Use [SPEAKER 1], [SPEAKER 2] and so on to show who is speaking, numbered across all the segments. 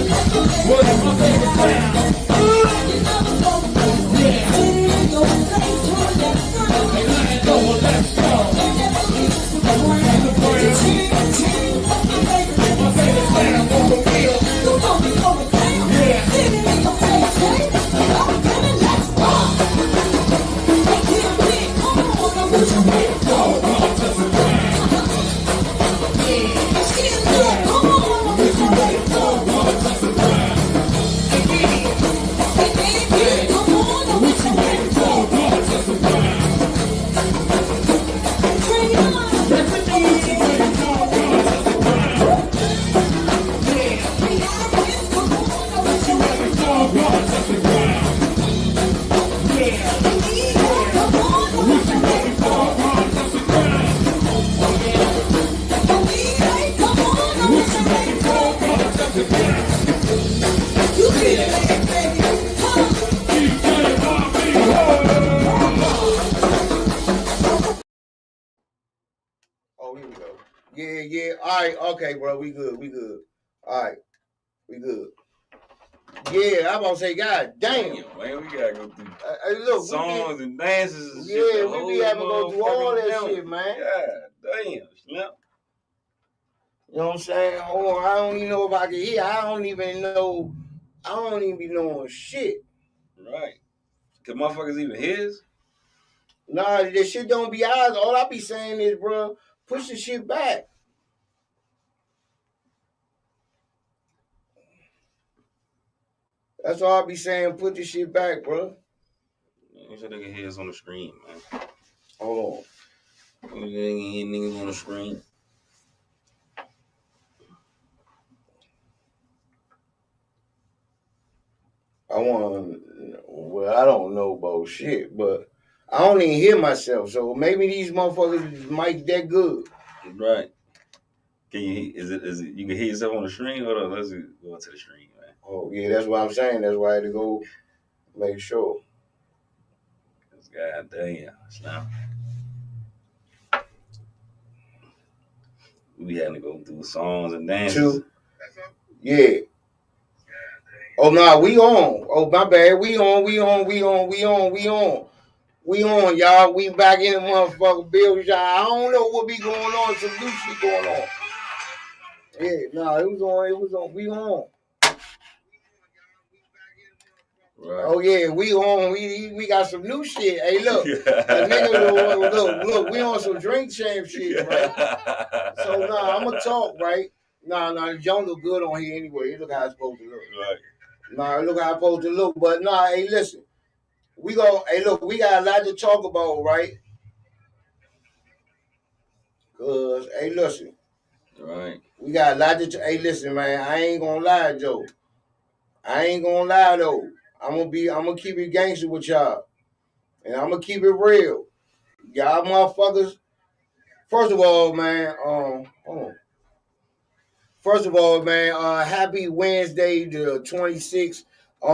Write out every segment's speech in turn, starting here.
[SPEAKER 1] What is my favorite sound? Hey, let's go, let's go. My favorite sound on the wheel.
[SPEAKER 2] Oh, here we go. Yeah. All right, okay, bro. We good. All right, we good. Yeah, I'm about to say, God damn.
[SPEAKER 3] Man, we gotta go through
[SPEAKER 2] Look,
[SPEAKER 3] songs and dances and shit.
[SPEAKER 2] Yeah, we be having to go through all that shit, man.
[SPEAKER 3] God damn, Slim.
[SPEAKER 2] You know what I'm saying? Hold on, I don't even know if I can hear. I don't even be knowing shit.
[SPEAKER 3] Right. Cause motherfuckers even his?
[SPEAKER 2] Nah, this shit don't be ours. All I be saying is, bro, push the shit back. That's all I be saying. Put the shit back, bro.
[SPEAKER 3] You said they can hear us on the screen, man.
[SPEAKER 2] Hold
[SPEAKER 3] on. You can hear niggas on the screen.
[SPEAKER 2] I don't know about shit, but I don't even hear myself. So maybe these motherfuckers mic that good.
[SPEAKER 3] Right. Can you? Is it? You can hear yourself on the screen? Hold on, let's go to the screen, man.
[SPEAKER 2] Oh yeah, that's what I'm saying. That's why I had to go make sure.
[SPEAKER 3] God damn, Slim. We had to go through songs and dances.
[SPEAKER 2] Yeah. Oh no, we on. Oh my bad. We on, y'all. We back in the motherfucking building, y'all. I don't know what be going on. Some new shit going on. Yeah, no, it was on. We on. Right. Oh yeah, we on. We got some new shit. Hey, look, nigga, look, we on some drink champ shit, right? So I'm gonna talk, right? The John look good on here anyway. He look how it's supposed to look. Right. Look how it's supposed to look. But hey, listen, we got a lot to talk about, right? Cause hey, listen,
[SPEAKER 3] right?
[SPEAKER 2] We got a lot to. Hey, listen, man, I ain't gonna lie, Joe. I ain't gonna lie though. I'm gonna keep it gangster with y'all, and I'm gonna keep it real. Y'all motherfuckers. First of all, man, happy Wednesday, the 26th.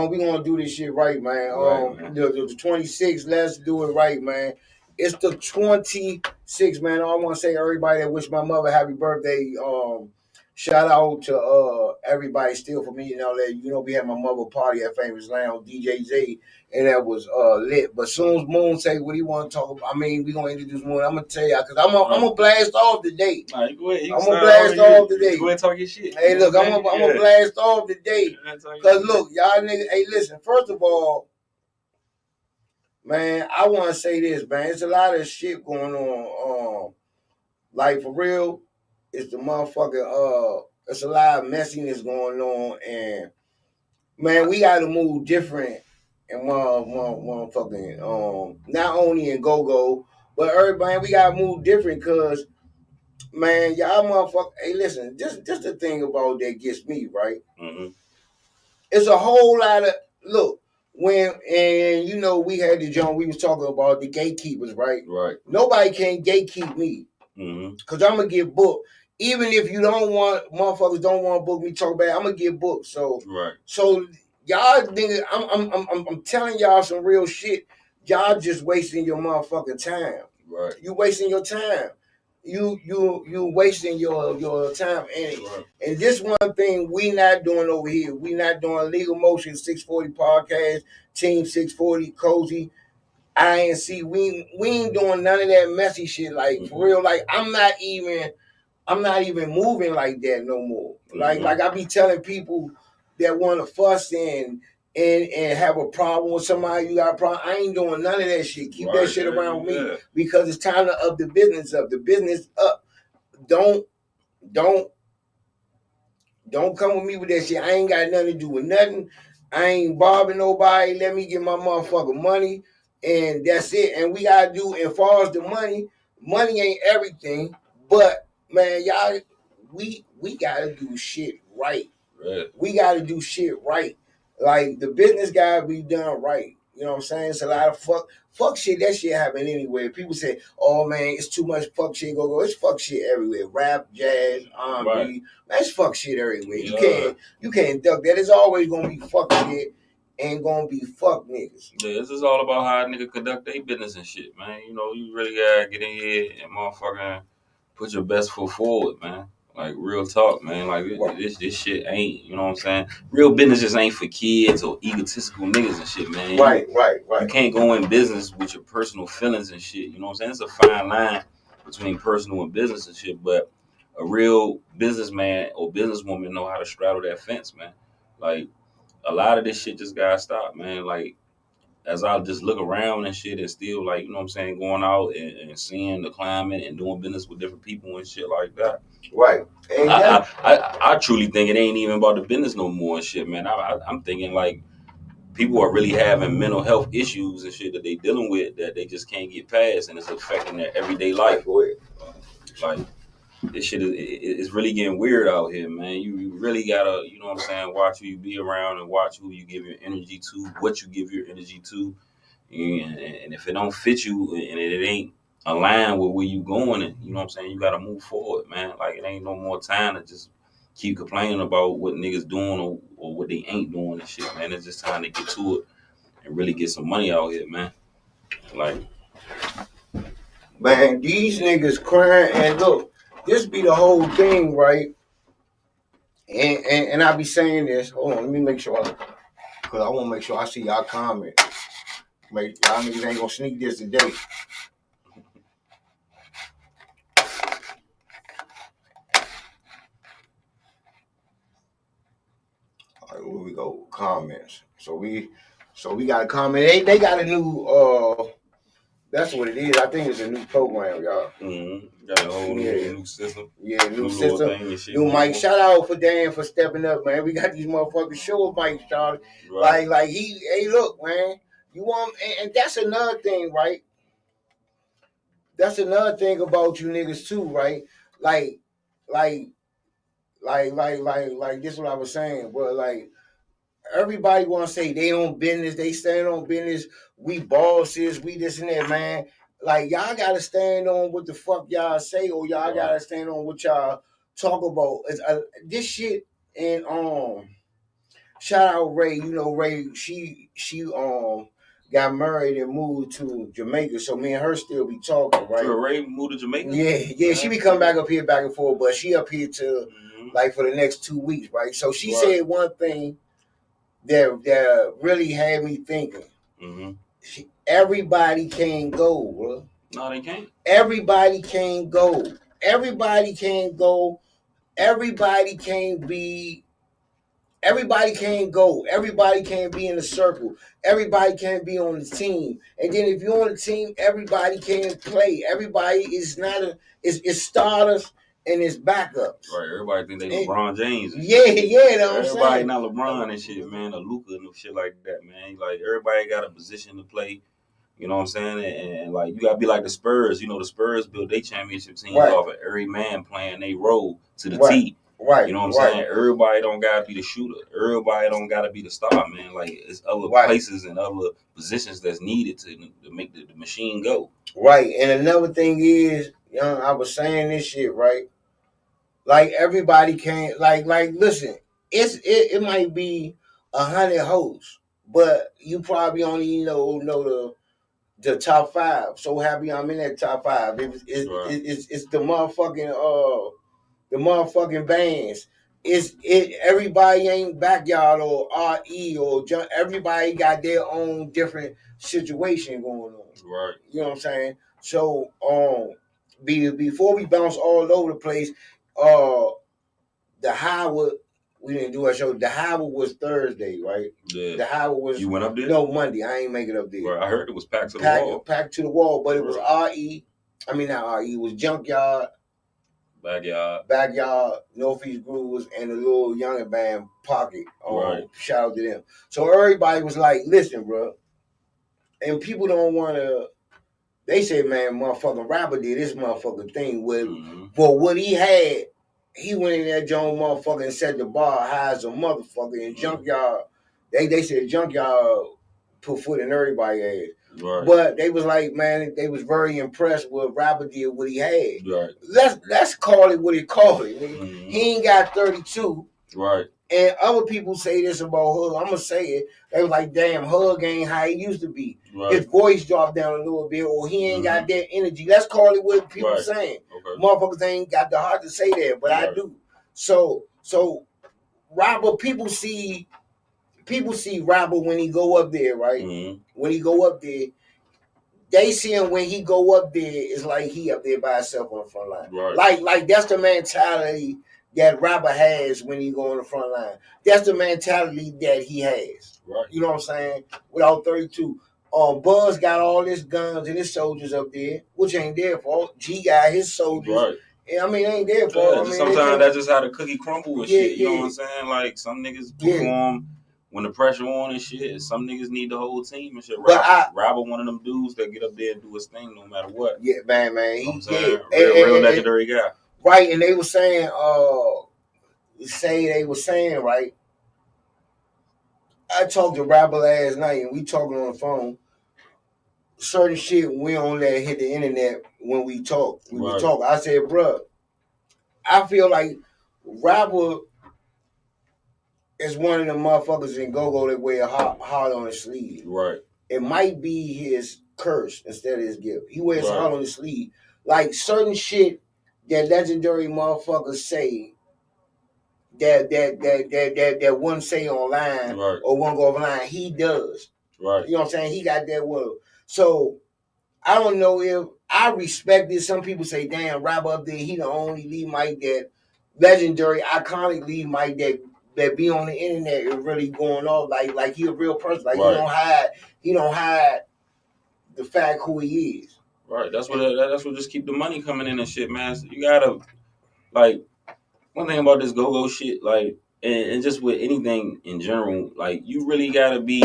[SPEAKER 2] We gonna do this shit right, man. Man. The 26th, let's do it right, man. It's the 26th, man. I want to say everybody that wish my mother happy birthday. Shout out to everybody still for me in LA. We had my mother party at Famous Lounge, DJ Z, and that was lit. But soon as Moon say what he want to talk about, we gonna introduce Moon. I'm gonna tell y'all because I'm gonna blast off today.
[SPEAKER 3] Nah, you go ahead.
[SPEAKER 2] I'm gonna blast off today.
[SPEAKER 3] Go ahead and talk your shit.
[SPEAKER 2] Hey, look, I'm gonna blast off today. Cause look, y'all niggas. Hey, listen. First of all, man, I want to say this, man. It's a lot of shit going on. Like for real, it's the motherfucking it's a lot of messiness going on, and man, we got to move different and motherfucking not only in go but everybody we got to move different because man, y'all motherfucker. Hey, listen, just the thing about that gets me right. Mm-hmm. It's a whole lot of look. We had the John. We was talking about the gatekeepers, right? Right. Nobody can gatekeep me, cause I'm gonna get booked. Even if you motherfuckers don't want to book me, talk about. I'm gonna get booked. So right. So y'all niggas, I'm telling y'all some real shit. Y'all just wasting your motherfucking time. Right. You wasting your time. you wasting your time. And this one thing we not doing over here. We not doing Legal Motion 640 podcast, Team 640, Cozy, INC. We ain't doing none of that messy shit. Like for real. Like I'm not even moving like that no more. Like I be telling people that want to fuss and have a problem with somebody, you got a problem. I ain't doing none of that shit. Keep that shit around me because it's time to up the business up. The business up. Don't come with me with that shit. I ain't got nothing to do with nothing. I ain't bothering nobody. Let me get my motherfucking money, and that's it. And we gotta do. And far as the money ain't everything. But man, y'all, we gotta do shit right. We gotta do shit right. Like the business gotta be done right. You know what I'm saying? It's a lot of fuck shit. That shit happen anyway. People say, "Oh man, it's too much fuck shit go." It's fuck shit everywhere. Rap, jazz, R&B. Man, it's fuck shit everywhere. You can't duck that. It's always gonna be fuck shit and gonna be fuck niggas.
[SPEAKER 3] Yeah, this is all about how a nigga conduct their business and shit, man. You know, you really gotta get in here and motherfucking put your best foot forward, man. Like real talk, man. Like this shit ain't, you know what I'm saying? Real business just ain't for kids or egotistical niggas and shit, man.
[SPEAKER 2] Right.
[SPEAKER 3] You can't go in business with your personal feelings and shit. You know what I'm saying? It's a fine line between personal and business and shit, but a real businessman or businesswoman know how to straddle that fence, man. Like a lot of this shit just gotta stop, man. Like as I just look around and shit and still like, you know what I'm saying, going out and seeing the climate and doing business with different people and shit like that.
[SPEAKER 2] Right.
[SPEAKER 3] I truly think it ain't even about the business no more and shit, man. I'm thinking like people are really having mental health issues and shit that they dealing with that they just can't get past and it's affecting their everyday life. Like this shit is really getting weird out here, man. You really gotta, you know what I'm saying, watch who you be around and watch who you give your energy to, what you give your energy to. And if it don't fit you and it ain't aligned with where you going, and you know what I'm saying, you gotta move forward, man. Like it ain't no more time to just keep complaining about what niggas doing or what they ain't doing and shit, man. It's just time to get to it and really get some money out here, man. Like,
[SPEAKER 2] man, these niggas crying and look, this be the whole thing, right? And I be saying this. Hold on, let me make sure, because I want to make sure I see y'all comment. Y'all niggas ain't gonna sneak this today. All right, where we go? Comments. So we got a comment. They got a new that's what it is. I think it's a new program, y'all.
[SPEAKER 3] Got a whole new system.
[SPEAKER 2] Yeah, new system. New mic. Shout out for Dan for stepping up, man. We got these motherfucking show mics, Charlie. Right. Like hey, look, man. You want, and that's another thing, right? That's another thing about you niggas too, right? Like this is what I was saying, but like everybody want to say they own business, they stand on business, we bosses, we this and that, man. Like y'all gotta stand on what the fuck y'all say, or y'all gotta stand on what y'all talk about. This shit, and shout out Ray. You know Ray, she got married and moved to Jamaica, so me and her still be talking, right?
[SPEAKER 3] So Ray moved to Jamaica?
[SPEAKER 2] Yeah, she be coming back up here, back and forth, but she up here to like for the next 2 weeks, right? So she said one thing that really had me thinking. Everybody can't go, bro.
[SPEAKER 3] No, they can't.
[SPEAKER 2] Everybody can't go. Everybody can't go. Everybody can't be. Everybody can't go. Everybody can't be in the circle. Everybody can't be on the team. And then if you're on the team, everybody can't play. Everybody is not it's starters and it's backups.
[SPEAKER 3] Right. Everybody think they LeBron James.
[SPEAKER 2] Yeah, you know what I'm saying?
[SPEAKER 3] Everybody not LeBron and shit, man. Or Luka and shit like that, man. Like everybody got a position to play. You know what I'm saying? And like you gotta be like the Spurs. You know, the Spurs built their championship team off of every man playing their role to the T.
[SPEAKER 2] Right.
[SPEAKER 3] You know what I'm saying? Everybody don't gotta be the shooter. Everybody don't gotta be the star, man. Like it's other places and other positions that's needed to make the machine go.
[SPEAKER 2] Right. And another thing is, I was saying this shit, right? Like everybody can't like listen, it might be 100 hosts, but you probably only know the top 5. So happy I'm in that top 5. It's the motherfucking bands. Everybody ain't Backyard or RE or everybody got their own different situation going on.
[SPEAKER 3] Right.
[SPEAKER 2] You know what I'm saying? So before we bounce all over the place, the Howard, we didn't do our show. The Howard was Thursday, right?
[SPEAKER 3] Yeah.
[SPEAKER 2] The Howard was
[SPEAKER 3] You went up there?
[SPEAKER 2] No, Monday. I ain't make it up there.
[SPEAKER 3] Right. I heard it was packed to the wall.
[SPEAKER 2] Packed to the wall, but it was RE. I mean not RE, it was Junkyard. Backyard, Northeast Grooves, and the little younger band Pocket.
[SPEAKER 3] Right.
[SPEAKER 2] Shout out to them. So everybody was like, listen, bro. And people don't want to, they say, man, motherfucking rapper did this motherfucking thing with, but what he had, he went in there, Joan motherfucker, and set the bar high as a motherfucker. And Junkyard, they said Junkyard put foot in everybody's ass.
[SPEAKER 3] Right.
[SPEAKER 2] But they was like, man, they was very impressed with rapper did what he had.
[SPEAKER 3] Right.
[SPEAKER 2] Let's call it what he called it. He ain't got 32.
[SPEAKER 3] Right.
[SPEAKER 2] And other people say this about Hug. I'm gonna say it. They was like, damn, Hug ain't how he used to be. Right. His voice dropped down a little bit, or he ain't got that energy. Let's call it what people saying. Okay. Motherfuckers ain't got the heart to say that, but I do. So rapper, people see rapper when he go up there, right? When he go up there, they see him when he go up there, it's like he up there by himself on the front line. Right. Like that's the mentality that rapper has when he go on the front line. That's the mentality that he has. Right. You know what I'm saying? Without 32. Buzz got all his guns and his soldiers up there, which ain't their fault. G got his soldiers. Right. I mean, ain't their fault. I mean,
[SPEAKER 3] sometimes that's just how the cookie crumble and shit. You know what I'm saying? Like some niggas perform when the pressure on and shit. Some niggas need the whole team and shit. Robert one of them dudes that get up there and do his thing no matter what.
[SPEAKER 2] Yeah, man.
[SPEAKER 3] Real legendary guy.
[SPEAKER 2] Right, and they were saying, right? I talked to Rapper last night, and we talking on the phone. Certain shit we don't let hit the internet when we talk. We talk. I said, bro, I feel like Rapper is one of the motherfuckers in Go-Go that wear heart on his sleeve. Right. It might be his curse instead of his gift. He wears heart on his sleeve. Like certain shit that legendary motherfuckers say that one say online or one go offline, he does. Right. You know what I'm saying? He got that word. So I don't know if I respect it. Some people say, damn, Rapper up there, he the only lead mic that legendary, iconic lead mic that be on the internet is really going off like he a real person. Like he don't hide the fact who he is.
[SPEAKER 3] Right. That's what just keep the money coming in and shit, man. So you gotta like one thing about this go-go shit, like and just with anything in general, like you really gotta be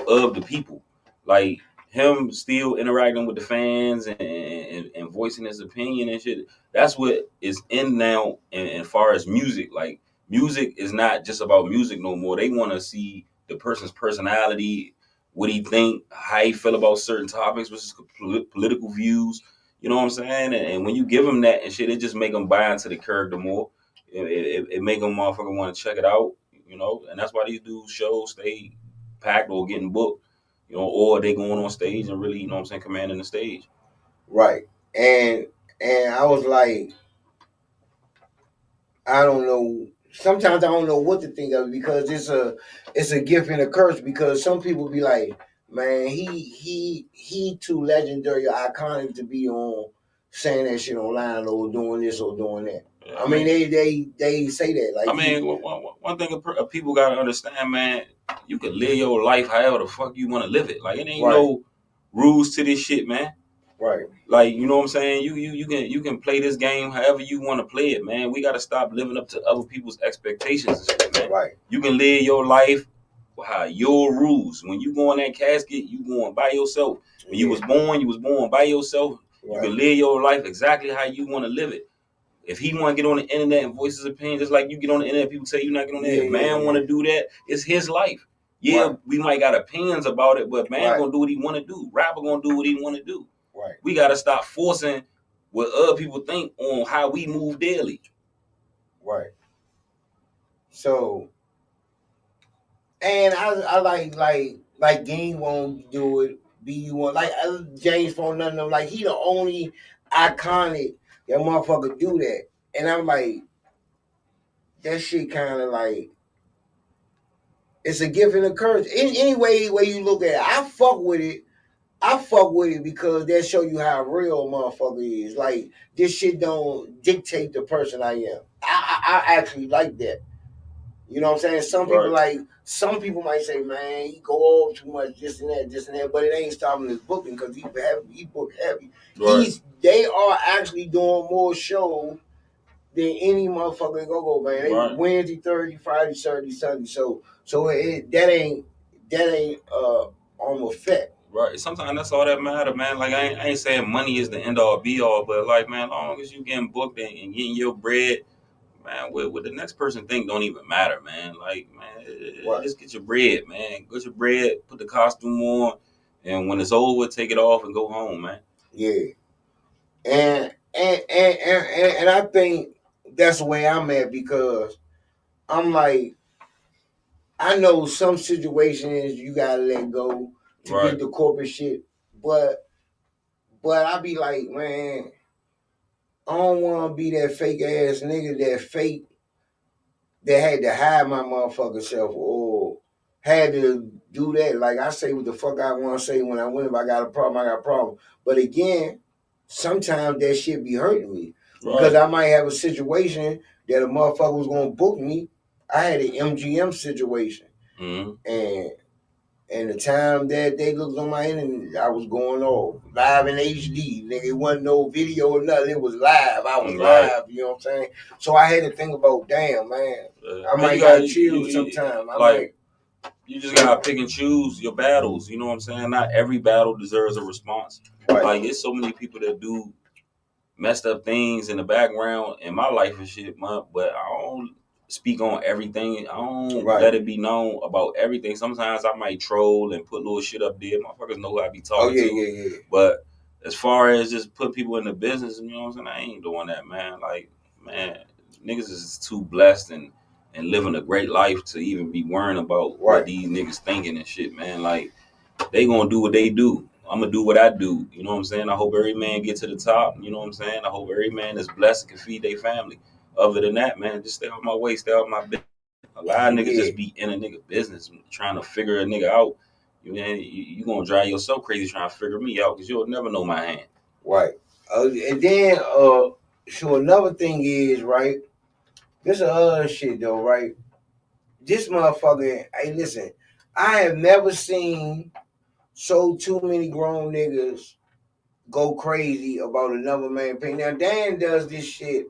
[SPEAKER 3] of the people. Like him still interacting with the fans and voicing his opinion and shit. That's what is in now and far as music. Like music is not just about music no more. They want to see the person's personality, what he think, how he feel about certain topics, which is political views. You know what I'm saying? And when you give them that and shit, it just make them buy into the character more. It make them motherfucker want to check it out. You know, and that's why these dudes shows stay packed or getting booked. You know, or they going on stage and really, you know what I'm saying, commanding the stage.
[SPEAKER 2] Right. And I was like, I don't know. Sometimes I don't know what to think of it because it's a gift and a curse because some people be like, man, he too legendary or iconic to be on saying that shit online or doing this or doing that. Yeah, I mean, they say that. Like,
[SPEAKER 3] I mean, one thing people gotta understand, man, you can live your life however the fuck you want to live it. Like, it ain't no rules to this shit, man. Right. Like, you know what I'm saying? You can play this game however you want to play it, man. We gotta stop living up to other people's expectations and shit, man. Right. You can live your life how your rules. When you go in that casket, you going by yourself. When you was born by yourself. Right. You can live your life exactly how you want to live it. If he want to get on the internet and voice his opinion, just like you get on the internet, people say you not get on the internet. Man want to do that. It's his life. Yeah, we might got opinions about it, but man gonna do what he want to do. Rapper gonna do what he want to do. Right. We gotta stop forcing what other people think on how we move daily.
[SPEAKER 2] Right. So, and I like Game won't do it, BU1, like James Fone, none of them. Like he the only iconic that motherfucker do that, and I'm like, that shit kind of like it's a gift and a curse. Any way you look at it, I fuck with it. I fuck with it because that show you how real a motherfucker is. Like this shit don't dictate the person I am. I actually like that. You know what I'm saying? Some people might say, man, he go over too much, this and that, but it ain't stopping his booking because he book heavy.
[SPEAKER 3] Right.
[SPEAKER 2] They are actually doing more shows than any motherfucker go, man. They
[SPEAKER 3] Right.
[SPEAKER 2] Wednesday, Thursday, Friday, Saturday, Sunday. So that ain't on effect.
[SPEAKER 3] Right. Sometimes that's all that matter, man. Like I ain't saying money is the end all be all, but like, man, as long as you getting booked and getting your bread, man, what the next person think don't even matter, man. Like, man,
[SPEAKER 2] Right.
[SPEAKER 3] just get your bread, man. Get your bread, put the costume on, and when it's over, take it off and go home, man.
[SPEAKER 2] Yeah. And I think that's the way I'm at because I'm like, I know some situations you gotta let go to
[SPEAKER 3] Right.
[SPEAKER 2] get the corporate shit, but I be like, man, I don't want to be that fake ass nigga that had to hide my motherfucking self or had to do that. Like I say what the fuck I want to say when I win. If I got a problem, I got a problem. But again, sometimes that shit be hurting me because I might have a situation that a motherfucker was gonna book me. I had an MGM situation, and the time that they looked on my internet, I was going off live in HD. Nigga, it wasn't no video or nothing. It was live. I was live. You know what I'm saying? So I had to think about, damn, man. I might gotta chill sometime.
[SPEAKER 3] You just gotta pick and choose your battles. You know what I'm saying? Not every battle deserves a response.
[SPEAKER 2] Right.
[SPEAKER 3] Like it's so many people that do messed up things in the background in my life and shit, man. But I don't speak on everything. I don't let it be known about everything. Sometimes I might troll and put little shit up there. Motherfuckers know who I be talking to.
[SPEAKER 2] Yeah.
[SPEAKER 3] But as far as just put people in the business, you know what I'm saying? I ain't doing that, man. Like, man, niggas is too blessed and living a great life to even be worrying about what these niggas thinking and shit, man. Like, they gonna do what they do. I'm gonna do what I do. You know what I'm saying? I hope every man get to the top. You know what I'm saying? I hope every man is blessed and can feed their family. Other than that, man, just stay off my way, stay off my business. A lot of niggas just be in a nigga business trying to figure a nigga out. You gonna drive yourself crazy trying to figure me out because you'll never know my hand.
[SPEAKER 2] Right. And then, so another thing is, right, this other shit, though, right? This motherfucker, hey, listen, I have never seen so too many grown niggas go crazy about another man paying. Now, Dan does this shit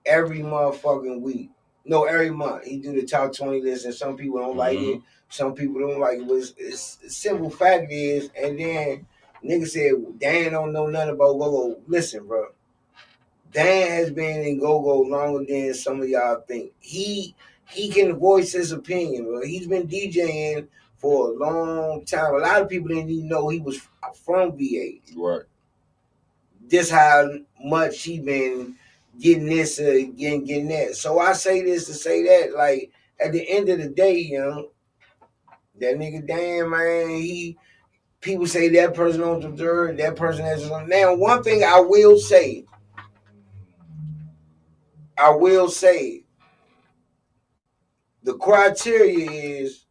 [SPEAKER 2] every motherfucking week. No, every month. He do the top 20 list, and some people don't like it. Some people don't like it. But it's simple fact is, and then nigga said, Dan don't know nothing about go-go. Listen, bro. Dan has been in go-go longer than some of y'all think. He can voice his opinion, bro. He's been DJing for a long time. A lot of people didn't even know he was from VA.
[SPEAKER 3] Right.
[SPEAKER 2] This how much he been getting this, getting that. So I say this to say that, like, at the end of the day, you know, that nigga Dan, man, people say that person don't deserve, that person has. Now, one thing I will say, the criteria is,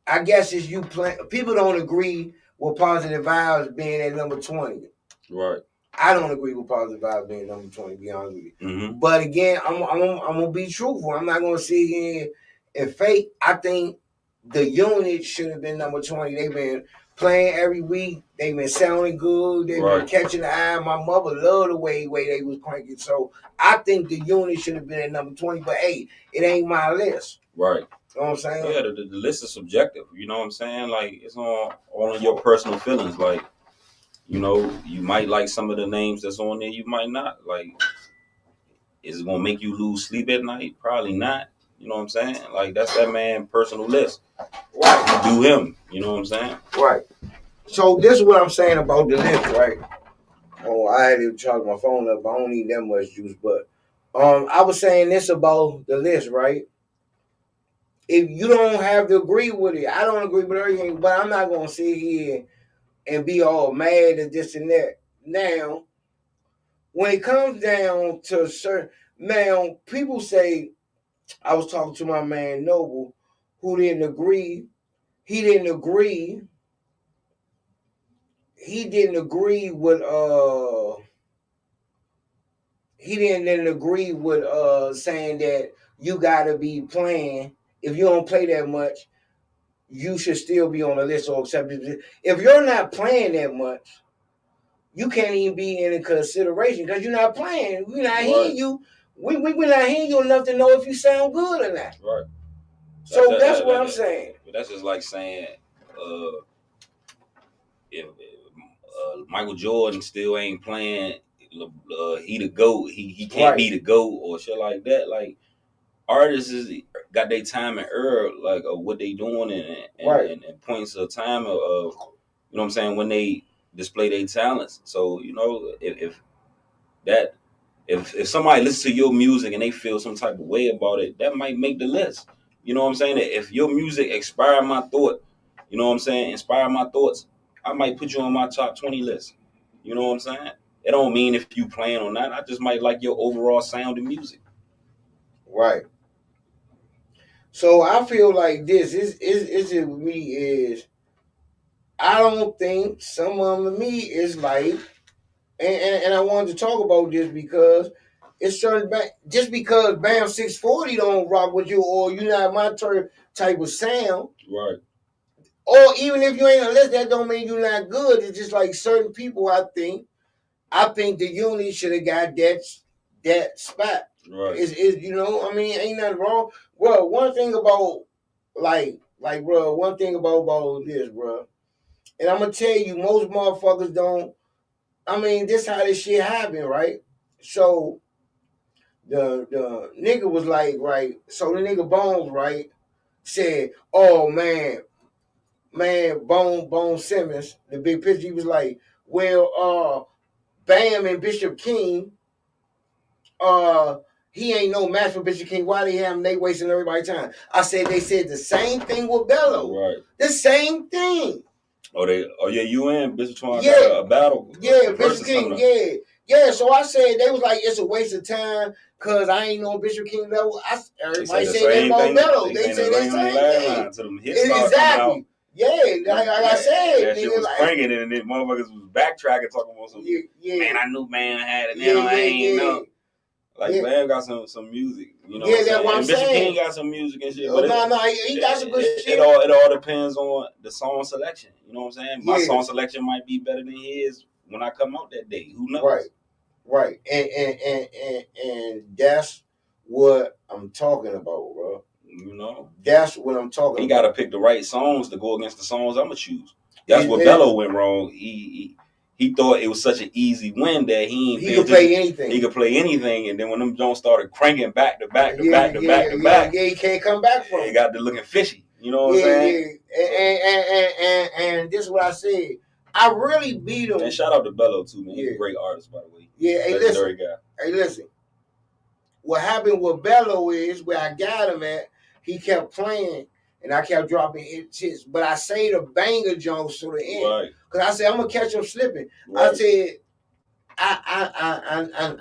[SPEAKER 2] I guess, is you play. People don't agree with Positive Vibes being at number 20.
[SPEAKER 3] Right.
[SPEAKER 2] I don't agree with Positive Vibes being number 20, to be honest with you.
[SPEAKER 3] Mm-hmm.
[SPEAKER 2] But again, I'm gonna be truthful. I'm not gonna sit here and fake. I think the unit should have been number 20. They've been playing every week. They've been sounding good. They've been catching the eye. My mother loved the way they was cranking. So I think the unit should have been at number 20. But hey, it ain't my list.
[SPEAKER 3] Right.
[SPEAKER 2] You know what I'm saying?
[SPEAKER 3] Yeah, the list is subjective. You know what I'm saying? Like, it's all on your personal feelings. Like, you know, you might like some of the names that's on there. You might not. Like, is it going to make you lose sleep at night? Probably not. You know what I'm saying? Like, that's that man's personal list.
[SPEAKER 2] Right.
[SPEAKER 3] You do him. You know what I'm saying?
[SPEAKER 2] Right. So this is what I'm saying about the list, right? Oh, I had to charge my phone up. I don't need that much juice. But I was saying this about the list, right? If you don't have to agree with it, I don't agree with everything, but I'm not going to sit here and be all mad at this and that. Now, when it comes down to certain, now people say, I was talking to my man Noble, who didn't agree. He didn't agree. He didn't agree with he didn't agree with saying that you gotta be playing. If you don't play that much, you should still be on the list or accepted. If you're not playing that much, you can't even be in consideration because you're not playing. We're not hearing you. We're not hearing you enough to know if you sound good or not.
[SPEAKER 3] Right.
[SPEAKER 2] So that's what I'm saying.
[SPEAKER 3] That's just like saying, if Michael Jordan still ain't playing, he the GOAT. He can't be the GOAT or shit like that. Like artists got their time and like of what they doing and points of time of you know what I'm saying, when they display their talents. So you know, if somebody listens to your music and they feel some type of way about it, that might make the list. You know what I'm saying? That if your music inspire my thought, you know what I'm saying, inspire my thoughts, I might put you on my top 20 list. You know what I'm saying? It don't mean if you playing or not. I just might like your overall sound of music.
[SPEAKER 2] Right. So I feel like this is with me is I don't think some of me is like, and I wanted to talk about this because it's certain just because Bam 640 don't rock with you or you not my type of sound,
[SPEAKER 3] right?
[SPEAKER 2] Or even if you ain't on the list, that don't mean you're not good. It's just like certain people. I think the unit should have got that spot.
[SPEAKER 3] Right.
[SPEAKER 2] Is you know, I mean, ain't nothing wrong. Well, one thing about bro, one thing about this, bro, and I'm gonna tell you, most motherfuckers don't. I mean, this how this shit happen, right? So the nigga was like, right. So the nigga Bones, right, said, "Oh man, Bone Simmons, the big picture." He was like, "Well, Bam and Bishop King, he ain't no match for Bishop King. Why they have him? They wasting everybody's time." I said they said the same thing with Bello.
[SPEAKER 3] Right.
[SPEAKER 2] The same thing.
[SPEAKER 3] Oh yeah, you and Bishop King got a battle.
[SPEAKER 2] Yeah, Bishop King, yeah. So I said they was like it's a waste of time because I ain't no Bishop King level. Everybody say that about Bello. They say the same thing. Exactly. Yeah, like I said,
[SPEAKER 3] that shit was cranking, and then motherfuckers was backtracking, talking about some. Yeah. Man, I knew Bam had it. Now I ain't know. Like Bam got some music, you know.
[SPEAKER 2] Yeah, that's what I'm
[SPEAKER 3] Bishop
[SPEAKER 2] saying.
[SPEAKER 3] King got some music and shit.
[SPEAKER 2] But no, he got some good shit.
[SPEAKER 3] It all depends on the song selection. You know what I'm saying? My song selection might be better than his when I come out that day. Who knows?
[SPEAKER 2] Right. And that's what I'm talking about, bro.
[SPEAKER 3] You know,
[SPEAKER 2] that's what I'm talking.
[SPEAKER 3] He got to pick the right songs to go against the songs I'm gonna choose. That's where Bello went wrong. He thought it was such an easy win that he
[SPEAKER 2] could play anything.
[SPEAKER 3] He could play anything, and then when them Jones started cranking back to back,
[SPEAKER 2] he can't come back from.
[SPEAKER 3] It got to looking fishy. You know what I'm saying?
[SPEAKER 2] Yeah. And this is what I said. I really beat him.
[SPEAKER 3] And shout out to Bello too, man. He's a great artist, by the way.
[SPEAKER 2] Yeah, hey, listen. What happened with Bello is where I got him at. He kept playing, and I kept dropping hits. But I say the banger Jones to the end,
[SPEAKER 3] right?
[SPEAKER 2] Because I said I'm gonna catch him slipping. Right. I said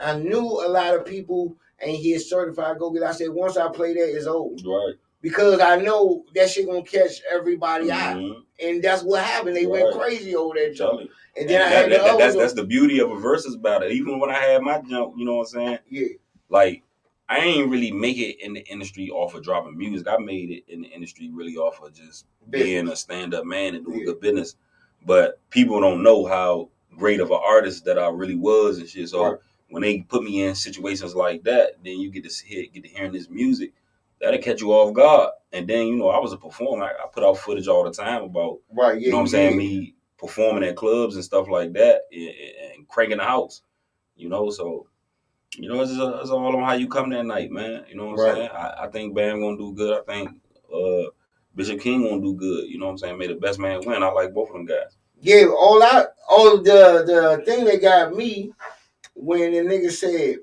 [SPEAKER 2] I knew a lot of people ain't here certified go get. I said once I play that, it's over.
[SPEAKER 3] Right.
[SPEAKER 2] Because I know that shit gonna catch everybody out, and that's what happened. They went crazy over that jump. And then I had
[SPEAKER 3] that's the beauty of a versus battle. Even when I had my jump, you know what I'm saying?
[SPEAKER 2] Yeah.
[SPEAKER 3] Like I ain't really make it in the industry off of dropping music. I made it in the industry really off of just being a stand-up man and doing good business. But people don't know how great of an artist that I really was and shit. So when they put me in situations like that, then you get to hearing this music. That'll catch you off guard. And then, you know, I was a performer. I put out footage all the time about, you know what I'm saying, me performing at clubs and stuff like that and cranking the house, you know. So, you know, it's all on how you come that night, man. You know what I'm saying? I think Bam gonna do good. I think Bishop King gonna do good. You know what I'm saying? May the best man win. I like both of them guys.
[SPEAKER 2] Yeah, the thing that got me when the nigga said,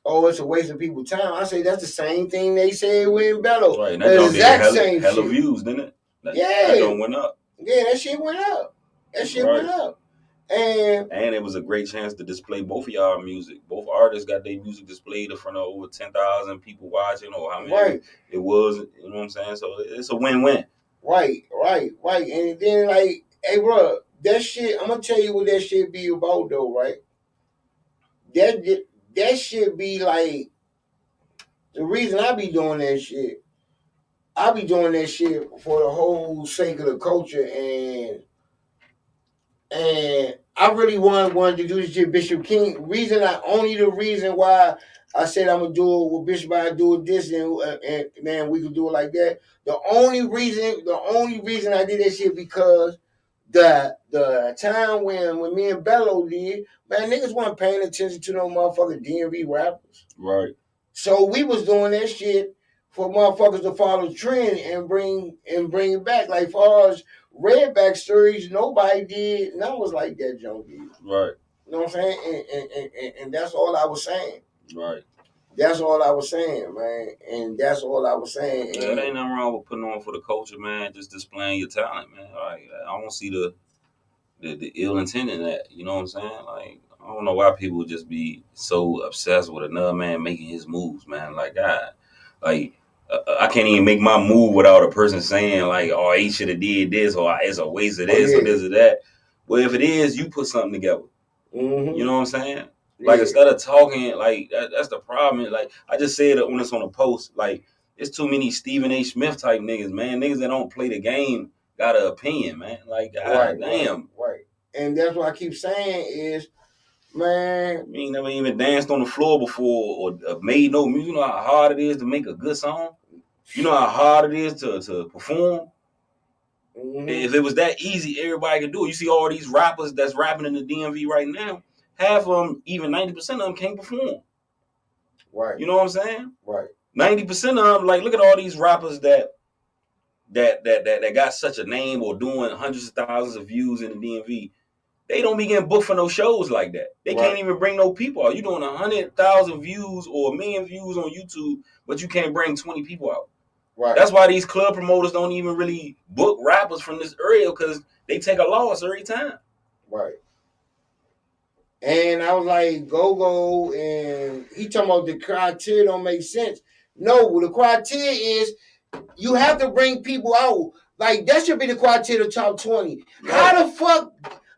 [SPEAKER 2] "Oh, it's a waste of people's time," I say that's the same thing they said with Bello.
[SPEAKER 3] Right, and that don't did hella views, didn't it? That don't went up.
[SPEAKER 2] Yeah, that shit went up. That shit went up. And
[SPEAKER 3] it was a great chance to display both of y'all music. Both artists got their music displayed in front of over 10,000 people watching, or how many it was. You know what I'm saying? So it's a win-win.
[SPEAKER 2] Right. And then like, hey, bro, that shit. I'm gonna tell you what that shit be about, though, right? That shit be like the reason I be doing that shit. I be doing that shit for the whole sake of the culture, and I really wanted to do this shit, Bishop King. Only the reason why I said I'm gonna do it with Bishop, I do it this, and man, we could do it like that. The only reason I did that shit because the time when me and Bello did, man, niggas wasn't paying attention to no motherfucking DMV rappers.
[SPEAKER 3] Right.
[SPEAKER 2] So we was doing that shit for motherfuckers to follow the trend and bring it back. Like far as Redback stories, nobody did numbers like that, Junkie.
[SPEAKER 3] Right.
[SPEAKER 2] You know what I'm saying? And that's all I was saying.
[SPEAKER 3] Right.
[SPEAKER 2] That's all I was saying, man. And that's all I was saying.
[SPEAKER 3] Yeah, there ain't nothing wrong with putting on for the culture, man. Just displaying your talent, man. Like, I don't see the ill intent in that. You know what I'm saying? Like, I don't know why people just be so obsessed with another man making his moves, man. Like, God, like, I can't even make my move without a person saying, like, oh, he should have did this, or it's a waste of this, or this or that. Well, if it is, you put something together.
[SPEAKER 2] Mm-hmm.
[SPEAKER 3] You know what I'm saying? Like, instead of talking, like, that's the problem. Like, I just said it when it's on a post. Like, it's too many Stephen A. Smith type niggas, man. Niggas that don't play the game got an opinion, man. Like, God damn.
[SPEAKER 2] Right. And that's what I keep saying is, man.
[SPEAKER 3] You ain't never even danced on the floor before or made no music. You know how hard it is to make a good song? You know how hard it is to perform? Mm-hmm. If it was that easy, everybody could do it. You see all these rappers that's rapping in the DMV right now, half of them, even 90% of them can't perform.
[SPEAKER 2] Right.
[SPEAKER 3] You know what I'm saying?
[SPEAKER 2] Right.
[SPEAKER 3] 90% of them, like, look at all these rappers that got such a name or doing hundreds of thousands of views in the DMV. They don't be getting booked for no shows like that. They can't even bring no people out. You doing 100,000 views or 1 million views on YouTube, but you can't bring 20 people out.
[SPEAKER 2] Right.
[SPEAKER 3] That's why these club promoters don't even really book rappers from this area because they take a loss every time.
[SPEAKER 2] Right. And I was like, go, and he talking about the criteria don't make sense. No, the criteria is you have to bring people out. Like, that should be the criteria of top 20. Right.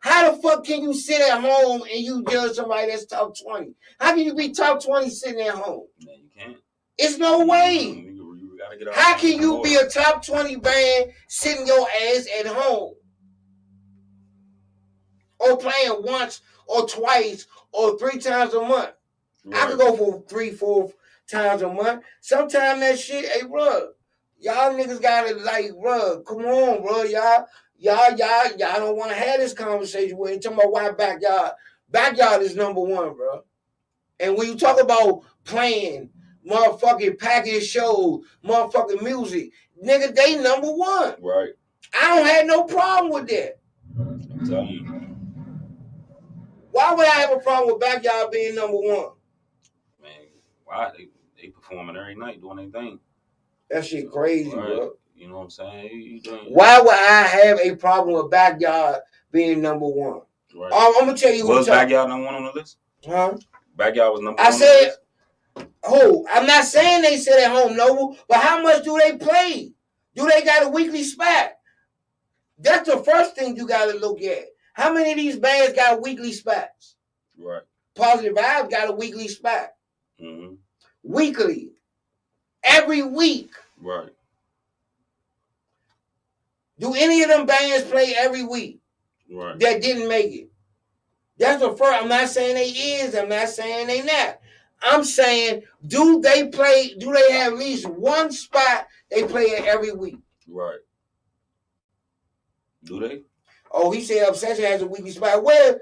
[SPEAKER 2] How the fuck can you sit at home and you judge somebody that's top 20? How can you be top 20 sitting at home?
[SPEAKER 3] No, you can't.
[SPEAKER 2] It's no way.
[SPEAKER 3] You gotta get out.
[SPEAKER 2] How can you be a top 20 band sitting your ass at home? Or playing once or twice or 3 times a month? Right. I could go for 3-4 times a month. Sometimes that shit, hey, bro, y'all niggas gotta, like, bro, come on, bro, Y'all don't want to have this conversation with you. Talking about why backyard is number 1, bro. And when you talk about playing motherfucking package shows, motherfucking music, nigga, they number 1.
[SPEAKER 3] Right.
[SPEAKER 2] I don't have no problem with that.
[SPEAKER 3] I'm telling you.
[SPEAKER 2] Why would I have a problem with backyard being number 1?
[SPEAKER 3] Man, why? They performing every night doing their thing.
[SPEAKER 2] That shit crazy, bro.
[SPEAKER 3] You know what I'm saying?
[SPEAKER 2] Why would I have a problem with backyard being number 1?
[SPEAKER 3] Right.
[SPEAKER 2] I'm gonna tell you.
[SPEAKER 3] Was backyard number 1 on the list?
[SPEAKER 2] Huh?
[SPEAKER 3] Backyard was number 1.
[SPEAKER 2] I said, I'm not saying they sit at home, Noble, but how much do they play? Do they got a weekly spot? That's the first thing you got to look at. How many of these bands got weekly spots?
[SPEAKER 3] Right.
[SPEAKER 2] Positive Vibes got a weekly spot.
[SPEAKER 3] Mm-hmm.
[SPEAKER 2] Weekly. Every week.
[SPEAKER 3] Right.
[SPEAKER 2] Do any of them bands play every week?
[SPEAKER 3] Right.
[SPEAKER 2] That didn't make it? That's the first. I'm not saying they is. I'm not saying they not. I'm saying, do they have at least one spot they play it every week?
[SPEAKER 3] Right. Do they?
[SPEAKER 2] Oh, he said Obsession has a weekly spot. Where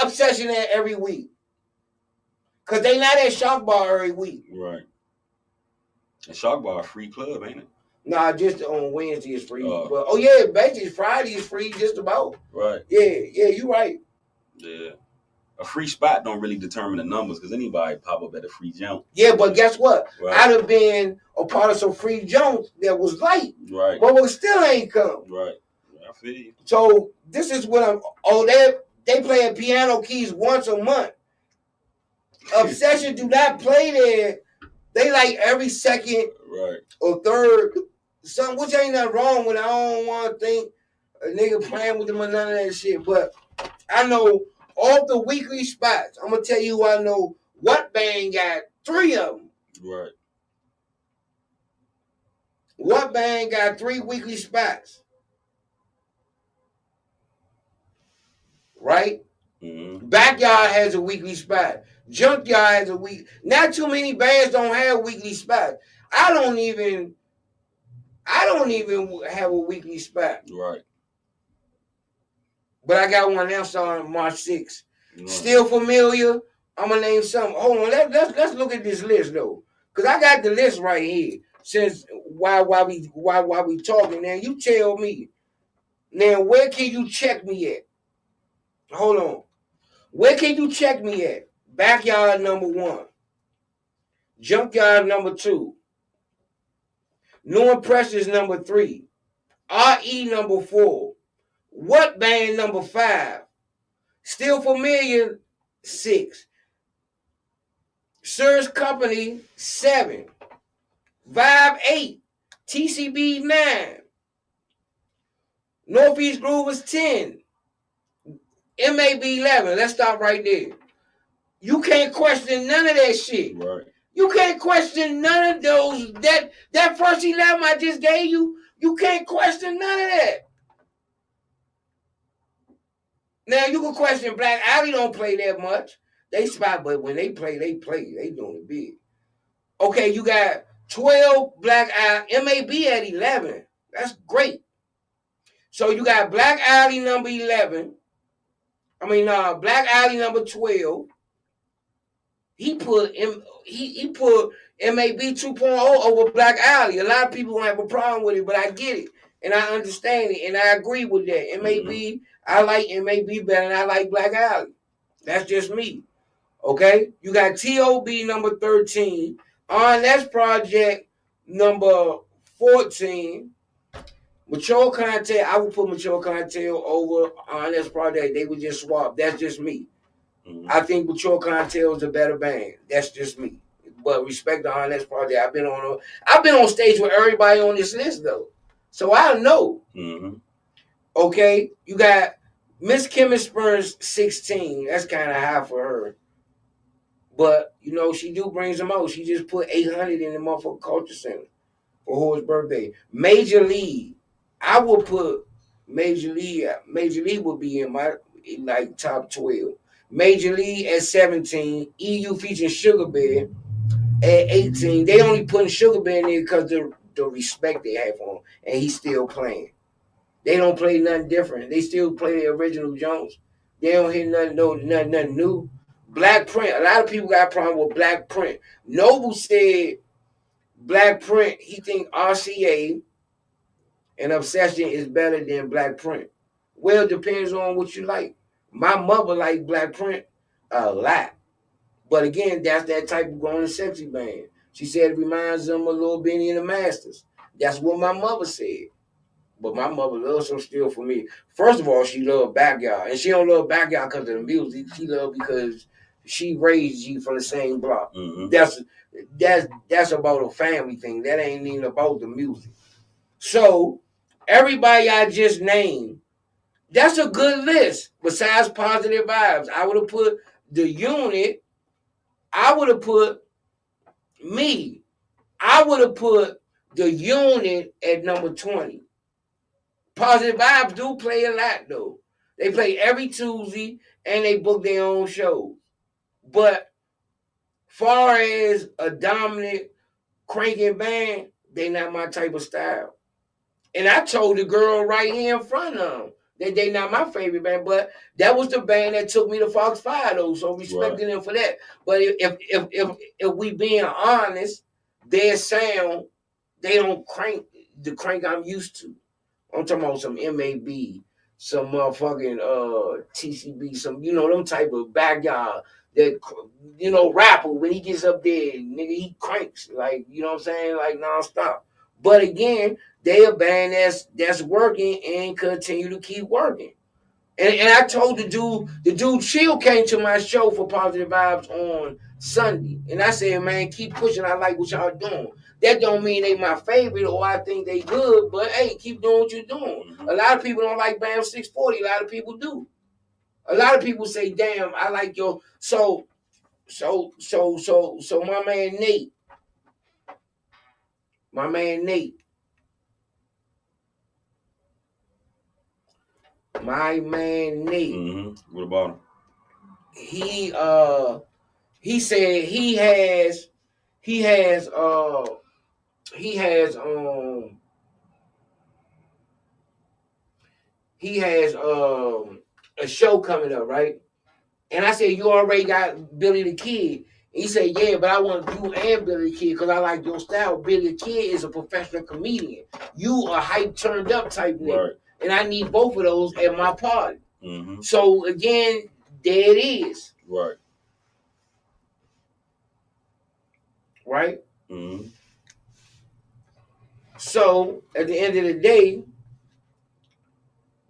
[SPEAKER 2] Obsession at every week? Because they not at Shock Bar every week.
[SPEAKER 3] Right. And Shock Bar a free club, ain't it?
[SPEAKER 2] Nah, just on Wednesday is free. But, basically Friday is free just about.
[SPEAKER 3] Right.
[SPEAKER 2] Yeah, you right.
[SPEAKER 3] Yeah. A free spot don't really determine the numbers because anybody pop up at a free jump.
[SPEAKER 2] Yeah, but guess what?
[SPEAKER 3] Right.
[SPEAKER 2] I'd have been a part of some free jumps that was light.
[SPEAKER 3] Right.
[SPEAKER 2] But we still ain't come.
[SPEAKER 3] Right. I feel you.
[SPEAKER 2] So this is what I'm. Oh, they play at Piano Keys once a month. Obsession do not play there. They like every second
[SPEAKER 3] Right.
[SPEAKER 2] or third. Something which ain't nothing wrong with. I don't want to think a nigga playing with them or none of that shit. But I know all the weekly spots. I'm gonna tell you who I know. What band got 3 of them?
[SPEAKER 3] Right.
[SPEAKER 2] What band got 3 weekly spots? Right?
[SPEAKER 3] Mm-hmm.
[SPEAKER 2] Backyard has a weekly spot. Junkyard has a week. Not too many bands don't have weekly spots. I don't even have a weekly spot.
[SPEAKER 3] Right.
[SPEAKER 2] But I got one else on March 6th.
[SPEAKER 3] Right.
[SPEAKER 2] Still familiar. I'm gonna name something. Hold on, let's look at this list though, cause I got the list right here. Since why we talking now? You tell me. Now where can you check me at? Hold on. Where can you check me at? Backyard number 1. Junkyard number 2. New Impressions number 3. RE number 4. What Band number 5. Still Familiar 6. Sir's Company 7. Vibe 8. TCB 9. Northeast Groove is 10. MAB 11. Let's stop right there. You can't question none of that shit.
[SPEAKER 3] Right.
[SPEAKER 2] You can't question none of those. That first 11 I just gave you, you can't question none of that. Now you can question Black Alley don't play that much. They spot, but when they play. They doing it big. Okay, you got 12 Black Alley, MAB at 11. That's great. So you got Black Alley number 11. Black Alley number 12. He put MAB 2.0 over Black Alley. A lot of people don't have a problem with it, but I get it. And I understand it. And I agree with that. MAB, I like MAB better than I like Black Alley. That's just me. Okay? You got T.O.B. number 13. RNS Project number 14. Mature Content, I would put Mature Content over RNS Project. They would just swap. That's just me. Mm-hmm. I think Mature Content is a better band. That's just me. But respect the RNS Project. I've been on stage with everybody on this list though. So I know. Mm-hmm. Okay, you got Miss Kim Spurs 16. That's kind of high for her. But, she do brings them out. She just put 800 in the motherfucking Culture Center for his birthday. Major League. I would put Major League. Major League would be in my top 12. Major League at 17. EU featuring Sugar Bear at 18. They only putting Sugar Bear in there because the respect they have for him. And he's still playing. They don't play nothing different. They still play the original Jones. They don't hear nothing new. Black Print. A lot of people got a problem with Black Print. Noble said Black Print, he think RCA and Obsession is better than Black Print. Well, it depends on what you like. My mother liked Black Print a lot. But again, that's that type of grown and sexy band. She said it reminds them a little Benny and the Masters. That's what my mother said. But my mother loves some Still For Me. First of all, she loved Backyard. And she don't love Backyard because of the music. She loved because she raised you from the same block. Mm-hmm. That's about a family thing. That ain't even about the music. So, everybody I just named, that's a good list. Besides Positive Vibes, I would have put the unit. I would have put me. I would have put the unit at number 20. Positive Vibes do play a lot, though. They play every Tuesday, and they book their own shows. But far as a dominant cranking band, they not my type of style. And I told the girl right here in front of them that they not my favorite band, but that was the band that took me to Fox 5, though, so respecting them for that. But if we being honest, their sound, they don't crank the crank I'm used to. I'm talking about some MAB, some motherfucking TCB, some, them type of Backyard that, rapper, when he gets up there, nigga, he cranks, like, you know what I'm saying, like nonstop. But again, they a band that's working and continue to keep working. And I told the dude Chill came to my show for Positive Vibes on Sunday. And I said, man, keep pushing. I like what y'all doing. That don't mean they my favorite or I think they good, but hey, keep doing what you're doing. A lot of people don't like Bam 640. A lot of people do. A lot of people say, damn, I like your so my man Nate. My man Nate.
[SPEAKER 3] Mm-hmm. What about him?
[SPEAKER 2] He said he has a show coming up, right? And I said, you already got Billy the Kid. He said, yeah, but I want you and Billy the Kid because I like your style. Billy the Kid is a professional comedian. You a hype turned up type nigga.
[SPEAKER 3] Right.
[SPEAKER 2] And I need both of those at my party.
[SPEAKER 3] Mm-hmm.
[SPEAKER 2] So again, there it is.
[SPEAKER 3] Right.
[SPEAKER 2] Right?
[SPEAKER 3] Mm-hmm.
[SPEAKER 2] So at the end of the day,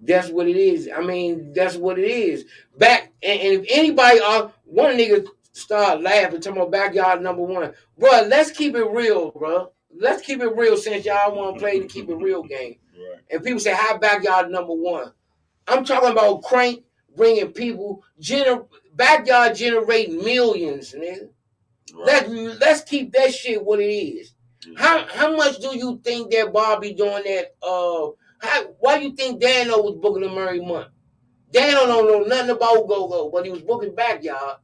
[SPEAKER 2] that's what it is. I mean, that's what it is. Back and if anybody one nigga start laughing, talking about Backyard number one. Bro, let's keep it real, bro. Let's keep it real since y'all want to play the keep it real game.
[SPEAKER 3] Right.
[SPEAKER 2] And people say, how Backyard number one? I'm talking about Crank bringing people, Backyard generating millions, nigga. Right. Let's keep that shit what it is. Yeah. How much do you think that Bobby doing that? Why do you think Dano was booking the Murray Month? Dano don't know nothing about Go-Go, but he was booking Backyard.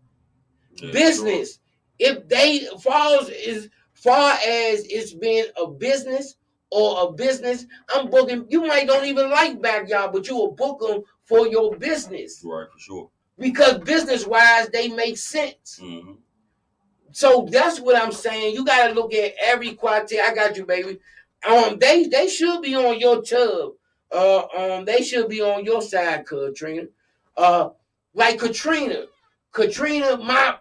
[SPEAKER 2] Yeah, business. Sure. If they far as it's been a business or a business, I'm booking. You might don't even like Backyard, but you will book them for your business. Right, for sure. Because business-wise, they make sense. Mm-hmm. So that's what I'm saying. You got to look at every criteria. I got you, baby. They should be on your tub. They should be on your side, Katrina. Like Katrina. Katrina, my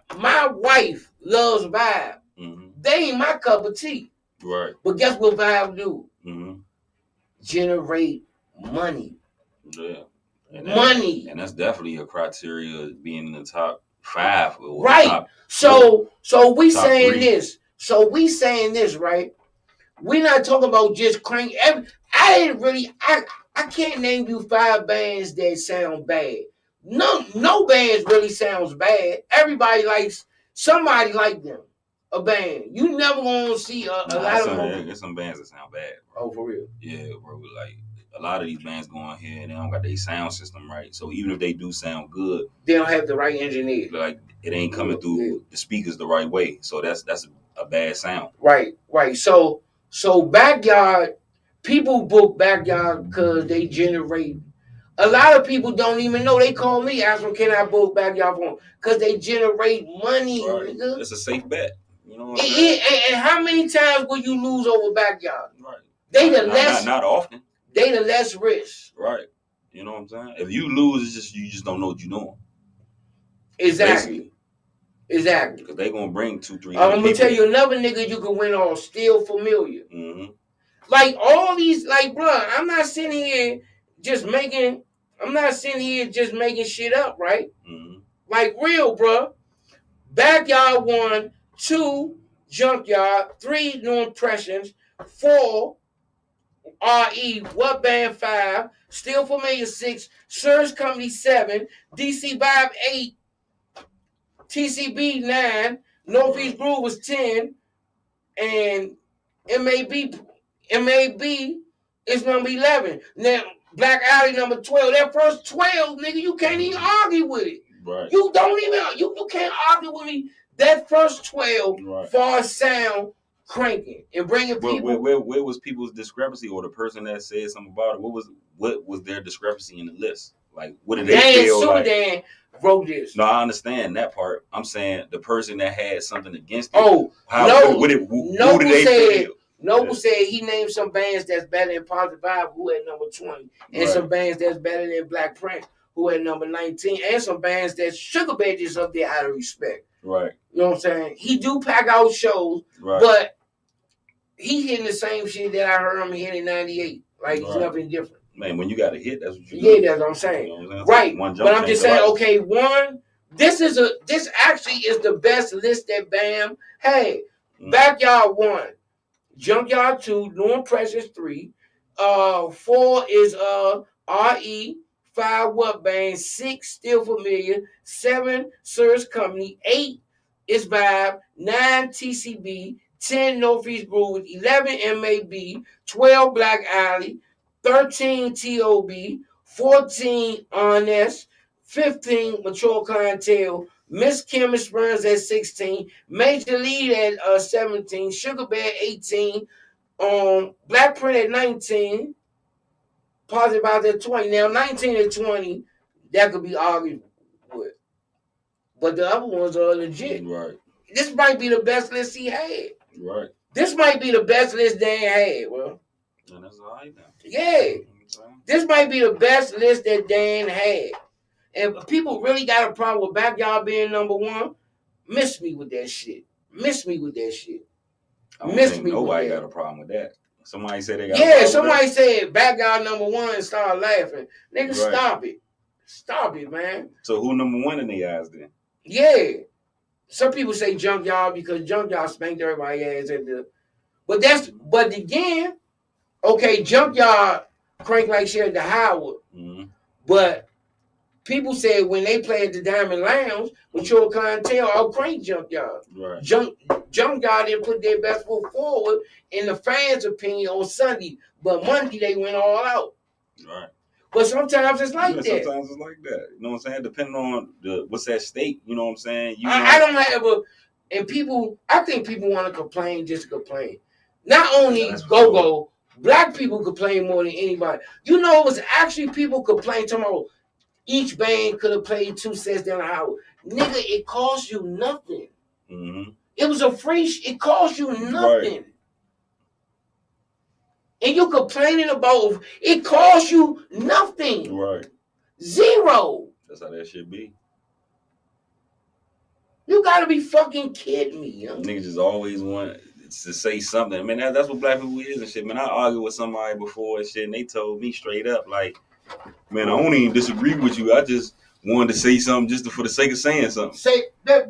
[SPEAKER 2] wife loves Vibe. Mm-hmm. They ain't my cup of tea. Right. But guess what Vibe do? Mm-hmm. Generate money.
[SPEAKER 3] Yeah. Money. And that's definitely a criteria of being in the top 5.
[SPEAKER 2] Right. So we saying 3. This. So we saying this, right? We're not talking about just Crank. I can't name you 5 bands that sound bad. No bands really sounds bad. Everybody likes somebody like them. A band. You never gonna see a lot of them.
[SPEAKER 3] There's some bands that sound bad, bro.
[SPEAKER 2] Oh, for real?
[SPEAKER 3] Yeah, bro. Like a lot of these bands go on here and they don't got their sound system right. So even if they do sound good,
[SPEAKER 2] they don't have the right engineer.
[SPEAKER 3] Like it ain't coming through the speakers the right way. So that's a bad sound.
[SPEAKER 2] Right. So Backyard, people book Backyard because they generate. A lot of people don't even know. They call me, ask them, can I book Backyard for them? Because they generate money.
[SPEAKER 3] Right.
[SPEAKER 2] Nigga.
[SPEAKER 3] It's a safe bet. You know what I'm saying?
[SPEAKER 2] And how many times will you lose over Backyard?
[SPEAKER 3] Right.
[SPEAKER 2] They
[SPEAKER 3] not often.
[SPEAKER 2] They the less risk.
[SPEAKER 3] Right. You know what I'm saying? If you lose, it's just you just don't know what you're doing.
[SPEAKER 2] Exactly.
[SPEAKER 3] Because they gonna bring 2-3.
[SPEAKER 2] I'm gonna tell you another nigga you can win on Still Familiar. Mm-hmm. Like all these, like, bro, I'm not sitting here just making shit up, right? Mm-hmm. Like real, bro. Backyard 1, 2 Junkyard, 3 New Impressions, 4 RE, What Band 5, Still Familiar 6, Surge Company 7, DC Vibe 8, TCB 9, Northeast Groove was 10, and MAB is number 11. Now Black Alley number 12. That first 12, nigga, you can't even argue with it.
[SPEAKER 3] Right.
[SPEAKER 2] You can't argue with me. That first 12 far sound cranking and bringing people.
[SPEAKER 3] Where was people's discrepancy, or the person that said something about it? What was their discrepancy in the list? Like, what did they feel like?
[SPEAKER 2] Dan wrote this.
[SPEAKER 3] No, I understand that part. I'm saying the person that had something against it.
[SPEAKER 2] Oh,
[SPEAKER 3] who did they feel?
[SPEAKER 2] Noble said he named some bands that's better than Positive Vibe, who had number 20, and some bands that's better than Black Prince, who had number 19, and some bands that's Sugar Badges up there out of respect.
[SPEAKER 3] Right.
[SPEAKER 2] You know what I'm saying? He do pack out shows, but he hitting the same shit that I heard him hit in '98. Like it's
[SPEAKER 3] Right.
[SPEAKER 2] nothing different.
[SPEAKER 3] Man, when you got a hit, that's what you
[SPEAKER 2] Yeah,
[SPEAKER 3] do.
[SPEAKER 2] that's what I'm saying.
[SPEAKER 3] You know what I'm saying?
[SPEAKER 2] Right.
[SPEAKER 3] One jump
[SPEAKER 2] But I'm just
[SPEAKER 3] change
[SPEAKER 2] saying,
[SPEAKER 3] your
[SPEAKER 2] okay, one, this actually is the best list that Bam had.
[SPEAKER 3] Mhm.
[SPEAKER 2] Backyard 1, Junkyard 2, New Impressions 3, 4 is RE, 5 What Bang, 6 Still Familiar, 7 Sir's Company, 8 is Vibe, 9 TCB, 10 Northeast Groove, 11 MAB, 12 Black Alley, 13 TOB, 14 Honest, 15 Mature Clientele, Miss Kim Burns at 16, Major League at 17, Sugar Bear 18, Black Print at 19, Positive about that 20. Now 19 and 20, that could be argued with. But the other ones are legit.
[SPEAKER 3] Right.
[SPEAKER 2] This might be the best list he had.
[SPEAKER 3] Right.
[SPEAKER 2] This might be the best list Dan had, bro.
[SPEAKER 3] And that's all right now.
[SPEAKER 2] Yeah. This might be the best list that Dan had. And people really got a problem with Backyard being number 1. Miss me with that shit. Miss me with that shit.
[SPEAKER 3] I don't
[SPEAKER 2] Miss
[SPEAKER 3] think
[SPEAKER 2] me with
[SPEAKER 3] nobody
[SPEAKER 2] that.
[SPEAKER 3] got a problem with that. Somebody said they got a
[SPEAKER 2] Yeah,
[SPEAKER 3] problem
[SPEAKER 2] somebody
[SPEAKER 3] with
[SPEAKER 2] said Backyard number 1 and start laughing. Nigga,
[SPEAKER 3] Right.
[SPEAKER 2] stop it. Stop it, man.
[SPEAKER 3] that. So who number 1 in the eyes then?
[SPEAKER 2] Yeah. Some people say Junkyard because Junkyard spanked everybody ass at the. But again, okay, Junkyard crank like shit at the Howard.
[SPEAKER 3] Mm-hmm.
[SPEAKER 2] But people said when they play at the Diamond Lounge, Mature Clientele, I'll crank Junkyard.
[SPEAKER 3] Right.
[SPEAKER 2] Junkyard didn't put their best foot forward in the fans' opinion on Sunday. But Monday they went all out.
[SPEAKER 3] Right.
[SPEAKER 2] But sometimes it's like that.
[SPEAKER 3] Sometimes it's like that. You know what I'm saying? Depending on what's at stake, you know what I'm saying?
[SPEAKER 2] I don't have I think people want to complain just to complain. Not only go-go, black people complain more than anybody. You know, it was actually people complaining tomorrow. Each band could have played 2 sets down the highway. Nigga, it cost you nothing.
[SPEAKER 3] Mm-hmm.
[SPEAKER 2] It was a free it cost you nothing.
[SPEAKER 3] Right.
[SPEAKER 2] And you complaining about it cost you nothing.
[SPEAKER 3] Right.
[SPEAKER 2] 0.
[SPEAKER 3] That's how that should be.
[SPEAKER 2] You gotta be fucking kidding me, yo.
[SPEAKER 3] Niggas just always want to say something. I mean, that's what black people is and shit. Man, I argued with somebody before and shit, and they told me straight up, like, man, I don't even disagree with you. I just wanted to say something just for the sake of saying something.
[SPEAKER 2] Say that.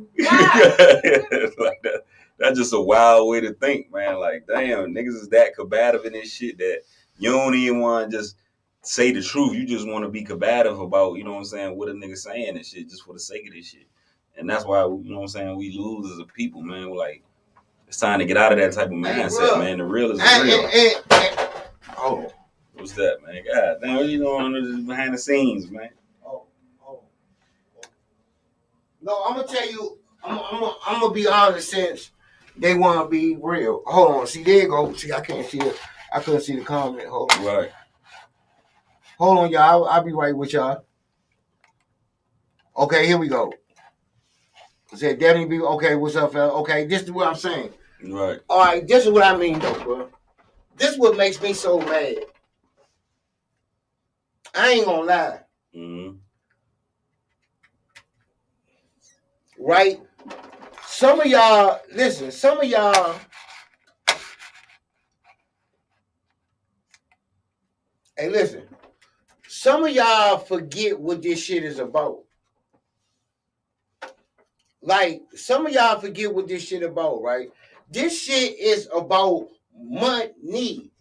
[SPEAKER 3] Like that. That's just a wild way to think, man. Like, damn, niggas is that combative in this shit that you don't even want to just say the truth. You just want to be combative about, you know what I'm saying, what a nigga saying and shit just for the sake of this shit. And that's why, you know what I'm saying, we lose as a people, man. We're like, it's time to get out of that type of mindset, man. The real is the real.
[SPEAKER 2] Oh.
[SPEAKER 3] What's that, man? God damn, what you doing behind the scenes, man?
[SPEAKER 2] Oh. No, I'm gonna tell you. I'm gonna be honest. Since they want to be real. Hold on. See, there you go. See, I can't see it. I couldn't see the comment. Hold on.
[SPEAKER 3] Right.
[SPEAKER 2] Hold on, y'all. I'll be right with y'all. Okay, here we go. Said definitely be okay. What's up, fella? Okay, this is what I'm saying.
[SPEAKER 3] Right.
[SPEAKER 2] All right, this is what I mean, though, bro. This is what makes me so mad. I ain't gonna lie.
[SPEAKER 3] Mm-hmm.
[SPEAKER 2] Right? Some of y'all, listen, some of y'all, hey, listen, some of y'all forget what this shit is about. Like, some of y'all forget what this shit about, right? This shit is about money.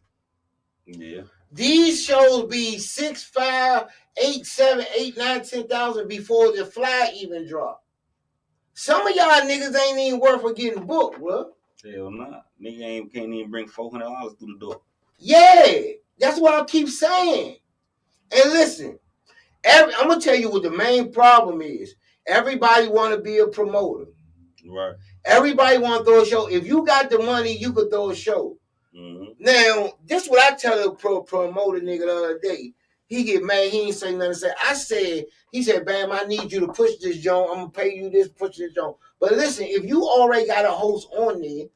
[SPEAKER 3] Yeah.
[SPEAKER 2] These shows be 6, 5, 8, 7, 8, 9, 10,000 before the fly even drop. Some of y'all niggas ain't even worth for getting booked, bro.
[SPEAKER 3] Hell nah. Nigga can't even bring $400 through the door.
[SPEAKER 2] Yeah, that's what I keep saying. And listen, I'm gonna tell you what the main problem is. Everybody want to be a promoter.
[SPEAKER 3] Right.
[SPEAKER 2] Everybody want to throw a show. If you got the money, you could throw a show.
[SPEAKER 3] Mm-hmm.
[SPEAKER 2] Now, this is what I tell a promoter nigga the other day. He get mad. He ain't say nothing. He said, Bam, I need you to push this joint. I'm going to pay you this, push this joint. But listen, if you already got a host on there,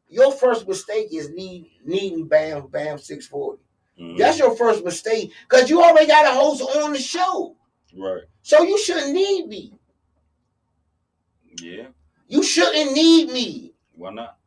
[SPEAKER 2] your first mistake is needing Bam 640.
[SPEAKER 3] Mm-hmm.
[SPEAKER 2] That's your first mistake because you already got a host on the show.
[SPEAKER 3] Right.
[SPEAKER 2] So you shouldn't need me.
[SPEAKER 3] Yeah.
[SPEAKER 2] You shouldn't need me.
[SPEAKER 3] Why not?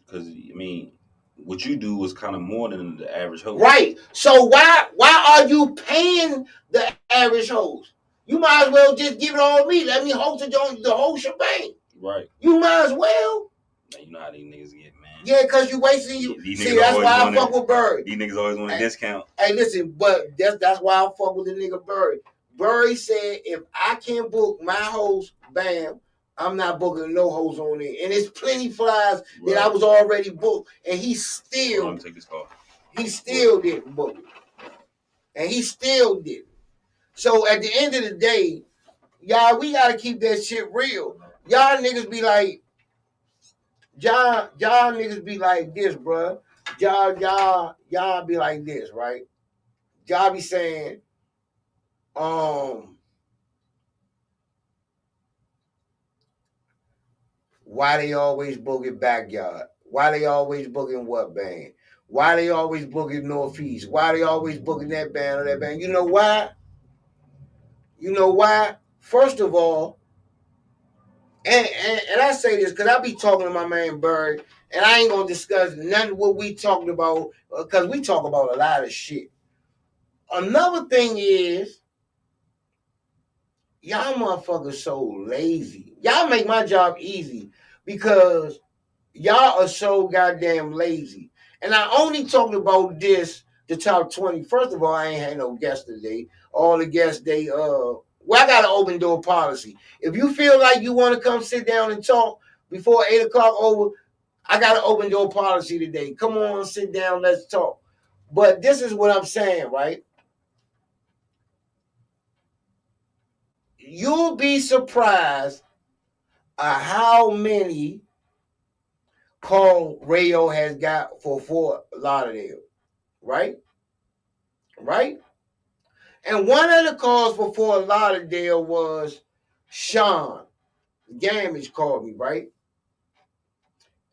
[SPEAKER 3] Because, I mean, what you do is kind of more than the average host.
[SPEAKER 2] Right. So why are you paying the average host? You might as well just give it all to me. Let me host the whole shebang.
[SPEAKER 3] Right.
[SPEAKER 2] You might as well.
[SPEAKER 3] Now, you know how these niggas get, man.
[SPEAKER 2] Yeah, because you wasting you.
[SPEAKER 3] These
[SPEAKER 2] See,
[SPEAKER 3] niggas
[SPEAKER 2] that's
[SPEAKER 3] always
[SPEAKER 2] why I
[SPEAKER 3] wanna-
[SPEAKER 2] fuck with Bird.
[SPEAKER 3] These niggas always want a discount.
[SPEAKER 2] Hey, listen, but that's why I fuck with the nigga Bird. Bird said if I can't book my host, bam, I'm not booking no host on it. And it's plenty flies that I was already booked, and he still
[SPEAKER 3] Hold on, take this call.
[SPEAKER 2] he still didn't book it. And he still didn't. So at the end of the day, y'all, we gotta keep that shit real. Y'all niggas be like, y'all niggas be like this, bruh. Y'all be like this, right? Y'all be saying, why they always booking Backyard? Why they always booking what band? Why they always booking Northeast? Why they always booking that band or that band? You know why? You know why? First of all, and I say this because I be talking to my man Bird, and I ain't gonna discuss none of what we talking about because we talk about a lot of shit. Another thing is, y'all motherfuckers so lazy. Y'all make my job easy because y'all are so goddamn lazy. And I only talked about this, the top 20. First of all, I ain't had no guests today. All the guests, I got an open door policy. If you feel like you want to come sit down and talk before 8 o'clock over, I got an open door policy today. Come on, sit down, let's talk. But this is what I'm saying, right? You'll be surprised at how many call Rayo has got for Fort Lauderdale, right? Right? And one of the calls for Fort Lauderdale was Sean. Gamage called me, right?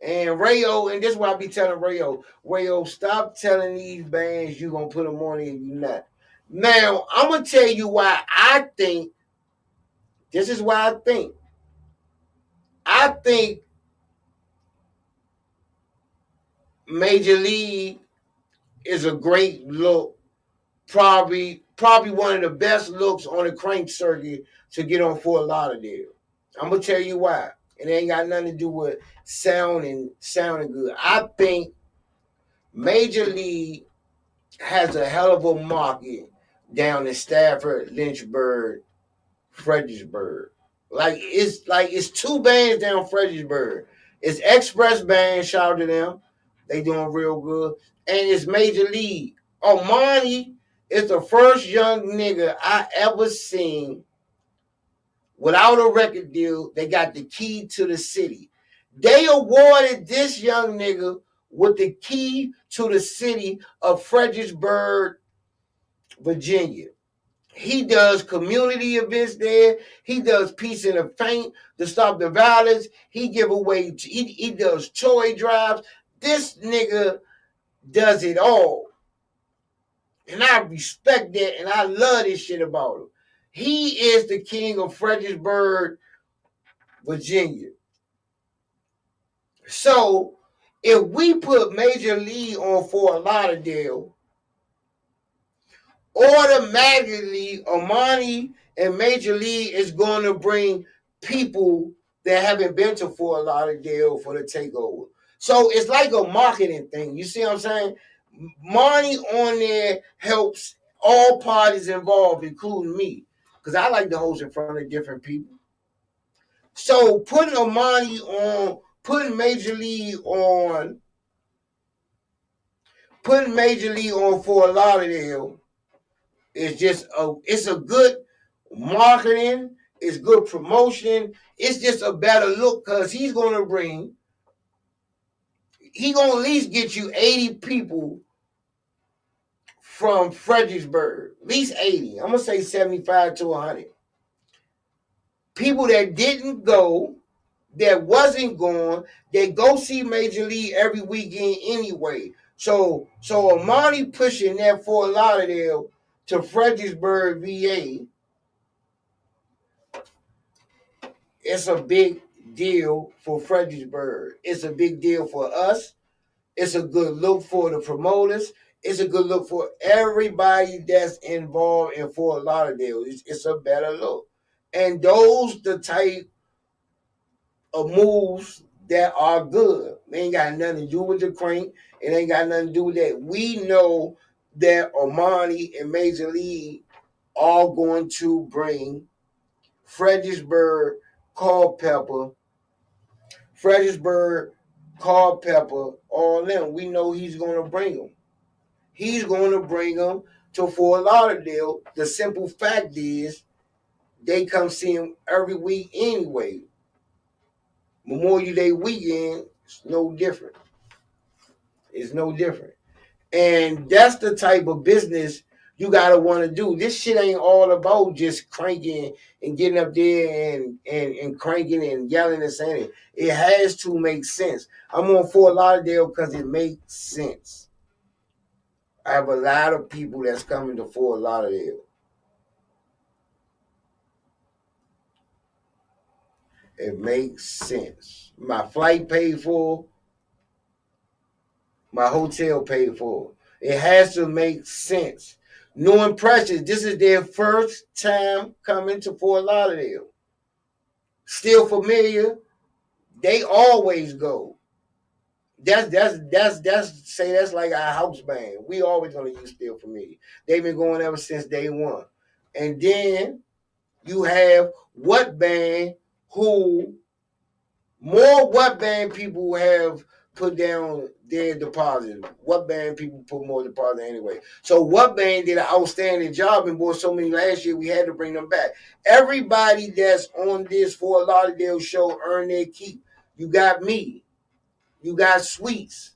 [SPEAKER 2] And Rayo, and this is what I be telling Rayo, stop telling these bands you gonna put them on and you not. Now, I'm gonna tell you why I think, this is why I think. I think Major League is a great look, probably one of the best looks on the crank circuit to get on Fort Lauderdale. I'm gonna tell you why. It ain't got nothing to do with sounding good. I think Major League has a hell of a market down in Stafford, Lynchburg, Fredericksburg. It's two bands down Fredericksburg. It's Express Band, shout out to them. They doing real good. And it's Major League. Omani is the first young nigga I ever seen without a record deal. They got the key to the city. They awarded this young nigga with the key to the city of Fredericksburg, Virginia. He does community events there. He does Peace in the Faint to stop the violence. He does toy drives. This nigga does it all. And I respect that and I love this shit about him. He is the king of Fredericksburg, Virginia. So if we put Major League on Fort Lauderdale, automatically Omani and Major League is going to bring people that haven't been to Fort Lauderdale for the takeover. So it's like a marketing thing. You see what I'm saying? Money on there helps all parties involved, including me, because I like to host in front of different people. So putting Omani on, putting Major League on Fort Lauderdale is just it's a good marketing, it's good promotion, it's just a better look because he's gonna at least get you 80 people from Fredericksburg, at least 80. I'm gonna say 75 to 100 people that didn't go, that wasn't going. They go see Major League every weekend anyway. So Omani pushing that Fort Lauderdale to Fredericksburg, VA. It's a big deal for Fredericksburg. It's a big deal for us. It's a good look for the promoters. It's a good look for everybody that's involved in Fort Lauderdale. It's a better look. And those the type of moves that are good. They ain't got nothing to do with the crank. It ain't got nothing to do with that. We know that Armani and Major League are going to bring Fredericksburg, Culpeper, all them. We know he's going to bring them. He's going to bring them to Fort Lauderdale. The simple fact is they come see him every week anyway. Memorial Day weekend, it's no different. It's no different. And that's the type of business you gotta want to do. This shit ain't all about just cranking and getting up there and cranking and yelling and saying it. It has to make sense. I'm on Fort Lauderdale because it makes sense. I have a lot of people that's coming to Fort Lauderdale. It makes sense. My flight paid for. My hotel paid for. It has to make sense. New Impressions. This is their first time coming to Fort Lauderdale. Still Familiar. They always go. That's like our house band. We always gonna use Still Familiar. They've been going ever since day one. And then you have What Band, who more What Band people have put down their deposit. What Band people put more deposit anyway. So What Band did an outstanding job and bought so many last year we had to bring them back. Everybody that's on this Fort Lauderdale show earn their keep. You got me. You got Sweets.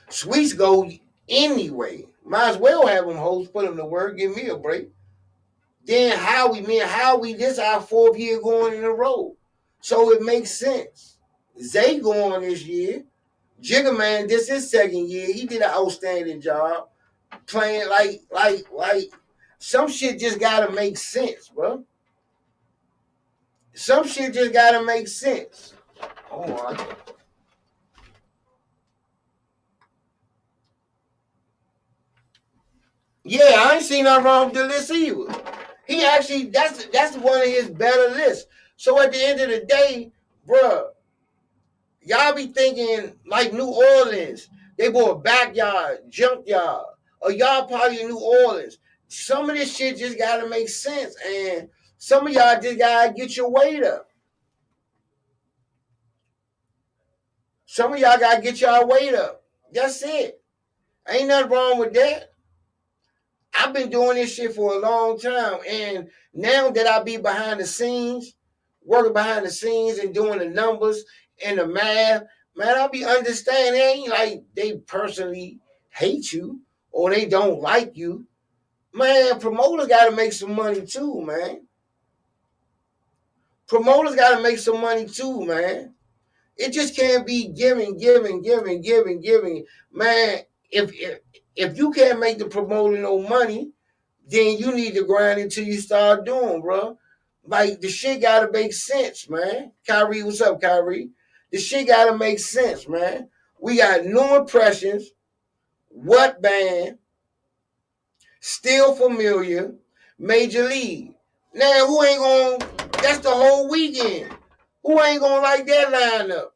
[SPEAKER 2] Sweets go anyway. Might as well have them host, put them to work, give me a break. Then Howie, this our 4th year going in a row. So it makes sense. Zay going this year. Jigga Man, this is 2nd year. He did an outstanding job playing like some shit just gotta make sense, bro. Some shit just gotta make sense. Hold on. Yeah, I ain't seen nothing wrong with the list either. He actually, that's one of his better lists. So at the end of the day, bruh, y'all be thinking like New Orleans. They bought Backyard, Junkyard, or y'all probably in New Orleans. Some of this shit just gotta make sense, and some of y'all just gotta get your weight up. Some of y'all gotta get y'all weight up. That's it. Ain't nothing wrong with that. I've been doing this shit for a long time, and now that I be behind the scenes, working behind the scenes and doing the numbers and the math, man, I be understanding. It ain't like they personally hate you or they don't like you. Man, promoters got to make some money too, man. Promoters got to make some money too, man. It just can't be giving. Man, if you can't make the promoter no money, then you need to grind until you start doing, bro. Like, the shit gotta make sense, man. Kyrie, what's up, Kyrie? The shit gotta make sense, man. We got New Impressions, What Band, Still Familiar, Major League. Now, who ain't gonna, that's the whole weekend. Who ain't gonna like that lineup?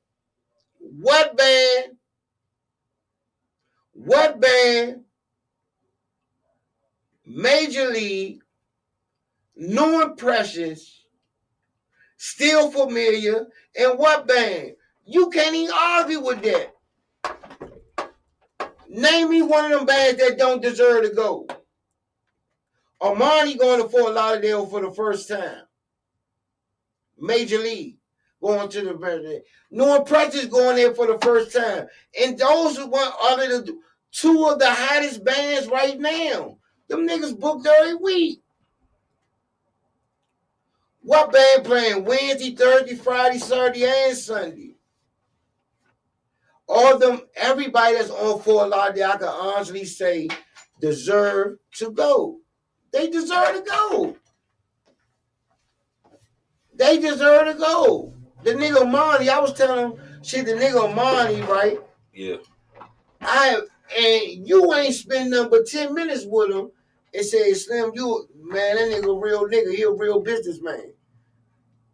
[SPEAKER 2] What Band, Major League, New Impressions, Still Familiar, and What Band? You can't even argue with that. Name me one of them bands that don't deserve to go. Armani going to Fort Lauderdale for the first time. Major League going to the birthday. New Impressions going there for the first time. And those are the 2 of the hottest bands right now. Them niggas booked every week. What Band playing Wednesday, Thursday, Friday, Saturday, and Sunday? All them, everybody that's on Fort Lauderdale, I can honestly say, deserve to go. They deserve to go. They deserve to go. The nigga Monty, I was telling him, Shit, the nigga Monty, right?
[SPEAKER 3] Yeah.
[SPEAKER 2] And you ain't spend nothing but 10 minutes with him and say, Slim, you, man, that nigga a real nigga. He a real businessman.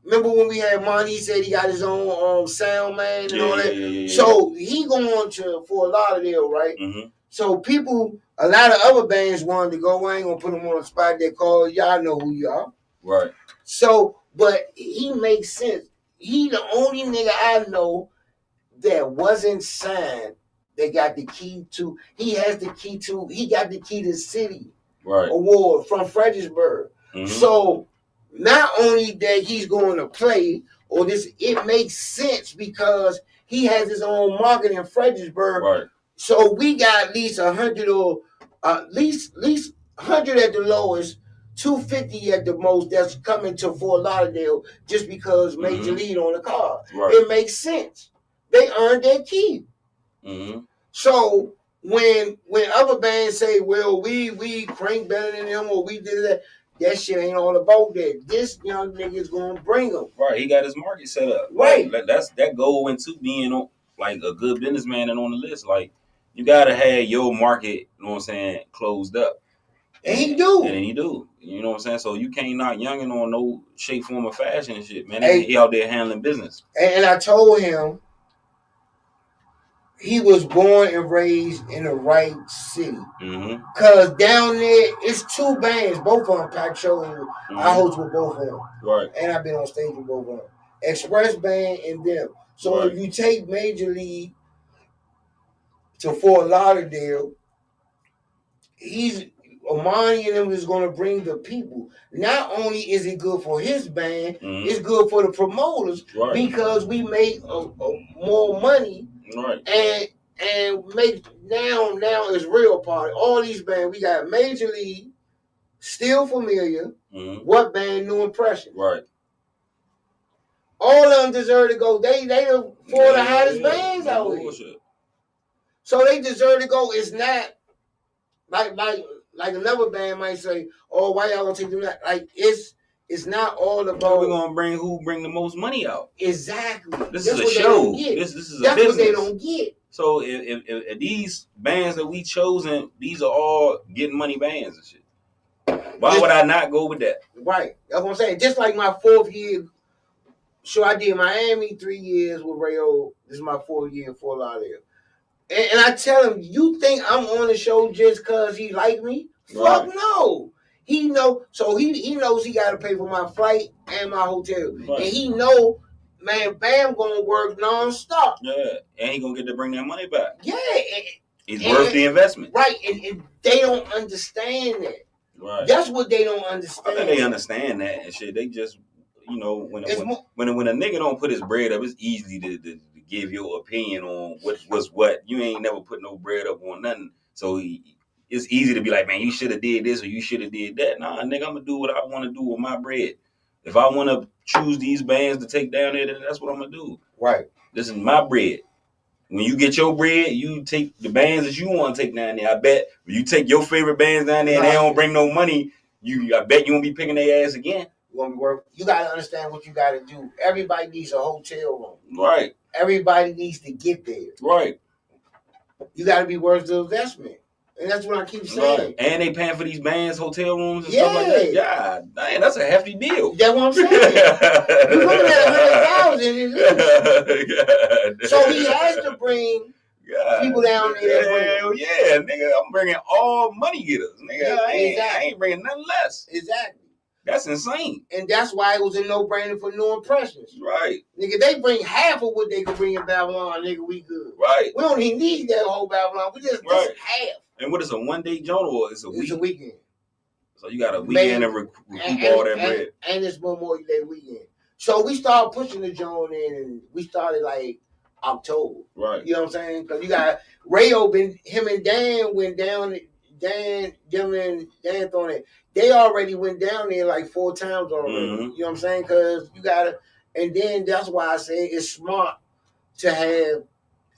[SPEAKER 2] Remember when we had Monty, he said he got his own sound man and all that?
[SPEAKER 3] Yeah.
[SPEAKER 2] So he going to Fort Lauderdale, right?
[SPEAKER 3] Mm-hmm.
[SPEAKER 2] So people, a lot of other bands wanted to go. I ain't going to put them on the spot. They call, y'all know who you are.
[SPEAKER 3] Right.
[SPEAKER 2] So, but he makes sense. He the only nigga I know that wasn't signed. They got the key to. He got the key to the city award from Fredericksburg.
[SPEAKER 3] Mm-hmm.
[SPEAKER 2] So not only that he's going to play, or this, it makes sense because he has his own market in Fredericksburg.
[SPEAKER 3] Right.
[SPEAKER 2] So we got at least 100 or at least 100 at the lowest, 250 at the most. That's coming to Fort Lauderdale just because Major League on the card.
[SPEAKER 3] Right.
[SPEAKER 2] It makes sense. They earned their keep.
[SPEAKER 3] Mm-hmm.
[SPEAKER 2] So when other bands say, well, we crank better than them or we did that shit ain't all about that. This young nigga's gonna bring them.
[SPEAKER 3] Right, he got his market set up.
[SPEAKER 2] Right.
[SPEAKER 3] Like, that go into being on, like, a good businessman and on the list. Like, you gotta have your market, you know what I'm saying, closed up.
[SPEAKER 2] And he do.
[SPEAKER 3] And he do. You know what I'm saying? So you can't knock youngin' on no shape, form, or fashion and shit, man.
[SPEAKER 2] Hey,
[SPEAKER 3] he out there handling business.
[SPEAKER 2] And I told him he was born and raised in the right city.
[SPEAKER 3] Mm-hmm.
[SPEAKER 2] Cause down there, it's two bands, both of them packed shows. Mm-hmm. I host with both of them.
[SPEAKER 3] Right.
[SPEAKER 2] And I've been on stage with both of them. Express Band and them. So if you take Major League to Fort Lauderdale, Amani and them is going to bring the people. Not only is it good for his band, it's good for the promoters because we make more money.
[SPEAKER 3] Right.
[SPEAKER 2] And make now is real party. All these bands, we got Major League, Still Familiar, What Band, New Impression.
[SPEAKER 3] Right.
[SPEAKER 2] All of them deserve to go. They the four of the hottest bands out here. So they deserve to go. It's not like another band might say, "Oh, why y'all gonna take them?" Like it's not all about.
[SPEAKER 3] We're gonna bring who bring the most money out.
[SPEAKER 2] Exactly.
[SPEAKER 3] This is a show. This is a
[SPEAKER 2] That's
[SPEAKER 3] business.
[SPEAKER 2] What they don't get.
[SPEAKER 3] So if these bands that we chosen, these are all getting money bands and shit. Why would I not go with that?
[SPEAKER 2] Right. That's what I'm saying. Just like my 4th year. So I did Miami 3 years with Rayo. This is my 4th year in Fort Lauderdale. And I tell him, you think I'm on the show just because he like me?
[SPEAKER 3] Right.
[SPEAKER 2] Fuck no. He know, so he knows he got to pay for my flight and my hotel. Right. And he know, man, Bam gonna work nonstop.
[SPEAKER 3] Yeah, and he gonna get to bring that money back.
[SPEAKER 2] Yeah.
[SPEAKER 3] He's worth the investment.
[SPEAKER 2] Right, and they don't understand that.
[SPEAKER 3] Right.
[SPEAKER 2] That's what they don't understand.
[SPEAKER 3] I think they understand that and shit. They just, you know, when a nigga don't put his bread up, it's easy to give your opinion on what was what. You ain't never put no bread up on nothing. So it's easy to be like, man, you should have did this or you should have did that. Nah, nigga, I'm going to do what I want to do with my bread. If I want to choose these bands to take down there, then that's what I'm going to do.
[SPEAKER 2] Right.
[SPEAKER 3] This is my bread. When you get your bread, you take the bands that you want to take down there. I bet when you take your favorite bands down there and they don't bring no money, I bet you won't be picking their ass again.
[SPEAKER 2] You got to understand what you got to do. Everybody needs a hotel room.
[SPEAKER 3] Right.
[SPEAKER 2] Everybody needs to get there.
[SPEAKER 3] Right.
[SPEAKER 2] You got to be worth the investment. And that's what I keep saying.
[SPEAKER 3] Right. And they paying for these bands, hotel rooms and stuff like that. Yeah, dang, that's a hefty deal.
[SPEAKER 2] That's what I'm saying. You're looking at $100,000. So he has to bring people down there.
[SPEAKER 3] Hell yeah, nigga, I'm bringing all money getters. Nigga, I ain't bringing nothing less.
[SPEAKER 2] Exactly.
[SPEAKER 3] That's insane.
[SPEAKER 2] And that's why it was a no-brainer for New Impressions.
[SPEAKER 3] Right.
[SPEAKER 2] Nigga, they bring half of what they could bring in Babylon, nigga, we good.
[SPEAKER 3] Right.
[SPEAKER 2] We don't even need that whole Babylon. We just half.
[SPEAKER 3] And what is a one-day joint or it's a week?
[SPEAKER 2] It's a weekend.
[SPEAKER 3] So you got a weekend to recoup all that bread.
[SPEAKER 2] And it's Memorial Day weekend. So we started pushing the joint in and we started like October.
[SPEAKER 3] Right.
[SPEAKER 2] You know what I'm saying? Because you got Rayo, him and Dan went down, Dan throwing it. They already went down there like 4 times already. Mm-hmm. You know what I'm saying? Because you got to, and then that's why I say it's smart to have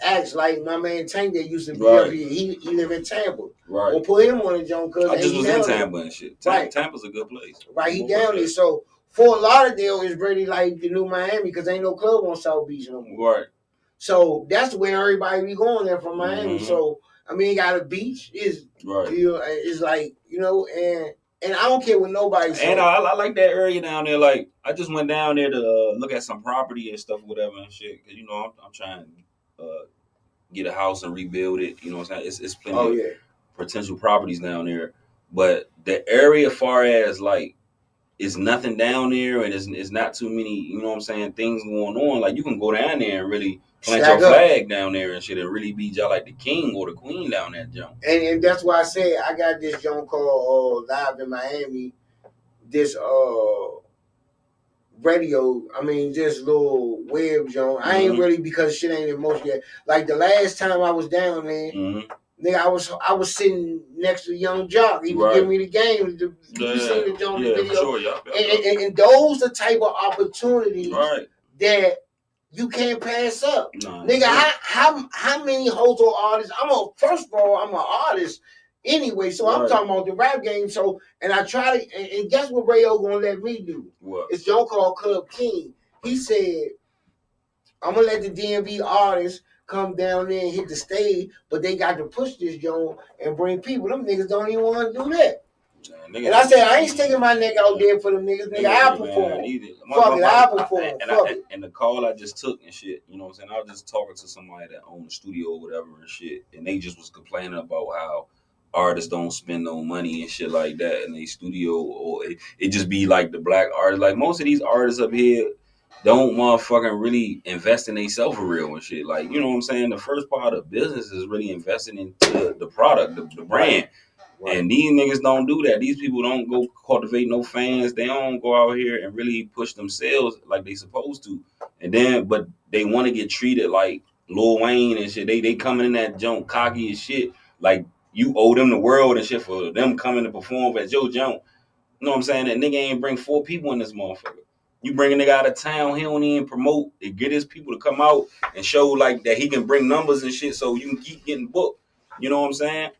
[SPEAKER 2] acts like my man Tank that used to be up here. He live in Tampa.
[SPEAKER 3] Right.
[SPEAKER 2] Or put him on the joint because
[SPEAKER 3] I just was in Tampa and shit.
[SPEAKER 2] Right.
[SPEAKER 3] Tampa's a good place.
[SPEAKER 2] Right, he down there. So Fort Lauderdale is really like the new Miami because ain't no club on South Beach no more.
[SPEAKER 3] Right.
[SPEAKER 2] So that's where everybody be going there from Miami.
[SPEAKER 3] Mhm.
[SPEAKER 2] So I mean, got a beach. Is
[SPEAKER 3] Right.
[SPEAKER 2] you know, it's like and I don't care what nobody says.
[SPEAKER 3] And I like that area down there. Like I just went down there to look at some property and stuff, whatever and shit. Cause I'm trying to get a house and rebuild it. You know what I'm saying? It's plenty
[SPEAKER 2] Oh
[SPEAKER 3] of
[SPEAKER 2] yeah,
[SPEAKER 3] potential properties down there. But the area, far as like, it's nothing down there, and it's not too many. You know what I'm saying? Things going on. Like you can go down there and really plant
[SPEAKER 2] Stack
[SPEAKER 3] your
[SPEAKER 2] up.
[SPEAKER 3] flag down there and shit, and really be just like the king or the queen down there, Joe.
[SPEAKER 2] and that's why I said I got this joint called Live in Miami. This radio, I mean, this little web joint. I ain't really because shit ain't in motion yet. Like the last time I was down there, nigga, I was sitting next to Young Jock. He was giving me the game. You seen the joint in the video?
[SPEAKER 3] For sure,
[SPEAKER 2] and those the type of opportunities
[SPEAKER 3] right.
[SPEAKER 2] that you can't pass up.
[SPEAKER 3] Nah,
[SPEAKER 2] Nigga, how many hotel artists? First of all, I'm an artist anyway, so I'm talking about the rap game. So, and I try to, and guess what Rayo gonna let me do?
[SPEAKER 3] What?
[SPEAKER 2] It's Joe called Club King. He said, I'm gonna let the DMV artists come down there and hit the stage, but they got to push this joint and bring people. Them niggas don't even want to do that. Nah, and I said, I ain't sticking my neck out there for them niggas. Nigga, I'll perform. Fuck it, I'll perform.
[SPEAKER 3] And the call I just took and shit, you know what I'm saying? I was just talking to somebody that owned a studio or whatever and shit, and they just was complaining about how artists don't spend no money and shit like that in a studio, or it just be like the black artists. Like most of these artists up here don't motherfucking really invest in themselves for real and shit. Like, you know what I'm saying? The first part of business is really investing into the product, the brand. Right. And these niggas don't do that. These people don't go cultivate no fans. They don't go out here and really push themselves like they supposed to. And then, but they want to get treated like Lil Wayne and shit. They coming in that junk cocky as shit. Like you owe them the world and shit for them coming to perform at your junk. You know what I'm saying? That nigga ain't bring 4 people in this motherfucker. You bring a nigga out of town, he don't even promote. They get his people to come out and show like that he can bring numbers and shit so you can keep getting booked. You know what I'm saying?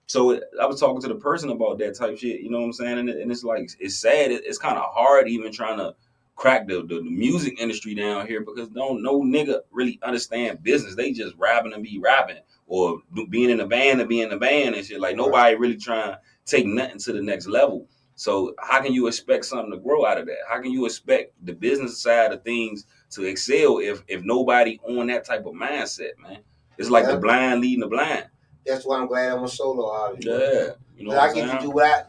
[SPEAKER 3] So I was talking to the person about that type shit, you know what I'm saying? And it's like, it's sad. It's kind of hard even trying to crack the music industry down here because no nigga really understand business. They just rapping and be rapping or being in a band and be in the band and shit. Like nobody really trying to take nothing to the next level. So how can you expect something to grow out of that? How can you expect the business side of things to excel if nobody on that type of mindset, man? It's like the blind leading the blind.
[SPEAKER 2] That's why I'm glad I'm a solo artist.
[SPEAKER 3] Yeah. You know
[SPEAKER 2] I get to do what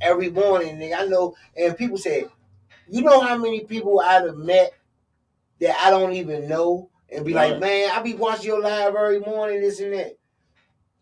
[SPEAKER 2] every morning, nigga. I know, and people say, you know how many people I'd have met that I don't even know and be like, man, I be watching your live every morning, this and that.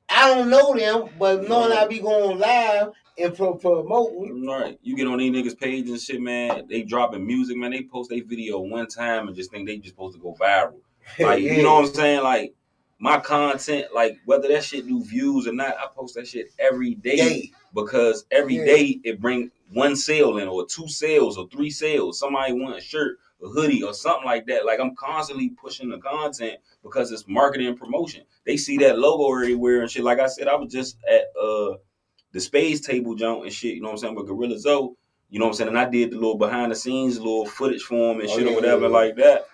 [SPEAKER 2] I don't know them, but knowing I be going live and promoting.
[SPEAKER 3] Right. You get on these niggas' page and shit, man. They dropping music, man. They post their video one time and just think they just supposed to go viral. Like, you know what I'm saying? Like, my content, like whether that shit do views or not, I post that shit every day because every day it bring 1 sale in or 2 sales or 3 sales. Somebody want a shirt, a hoodie or something like that. Like I'm constantly pushing the content because it's marketing and promotion. They see that logo everywhere and shit. Like I said, I was just at the Space Table jump and shit, you know what I'm saying, with Gorilla Zoe, you know what I'm saying, and I did the little behind the scenes, little footage for them and shit or whatever like that.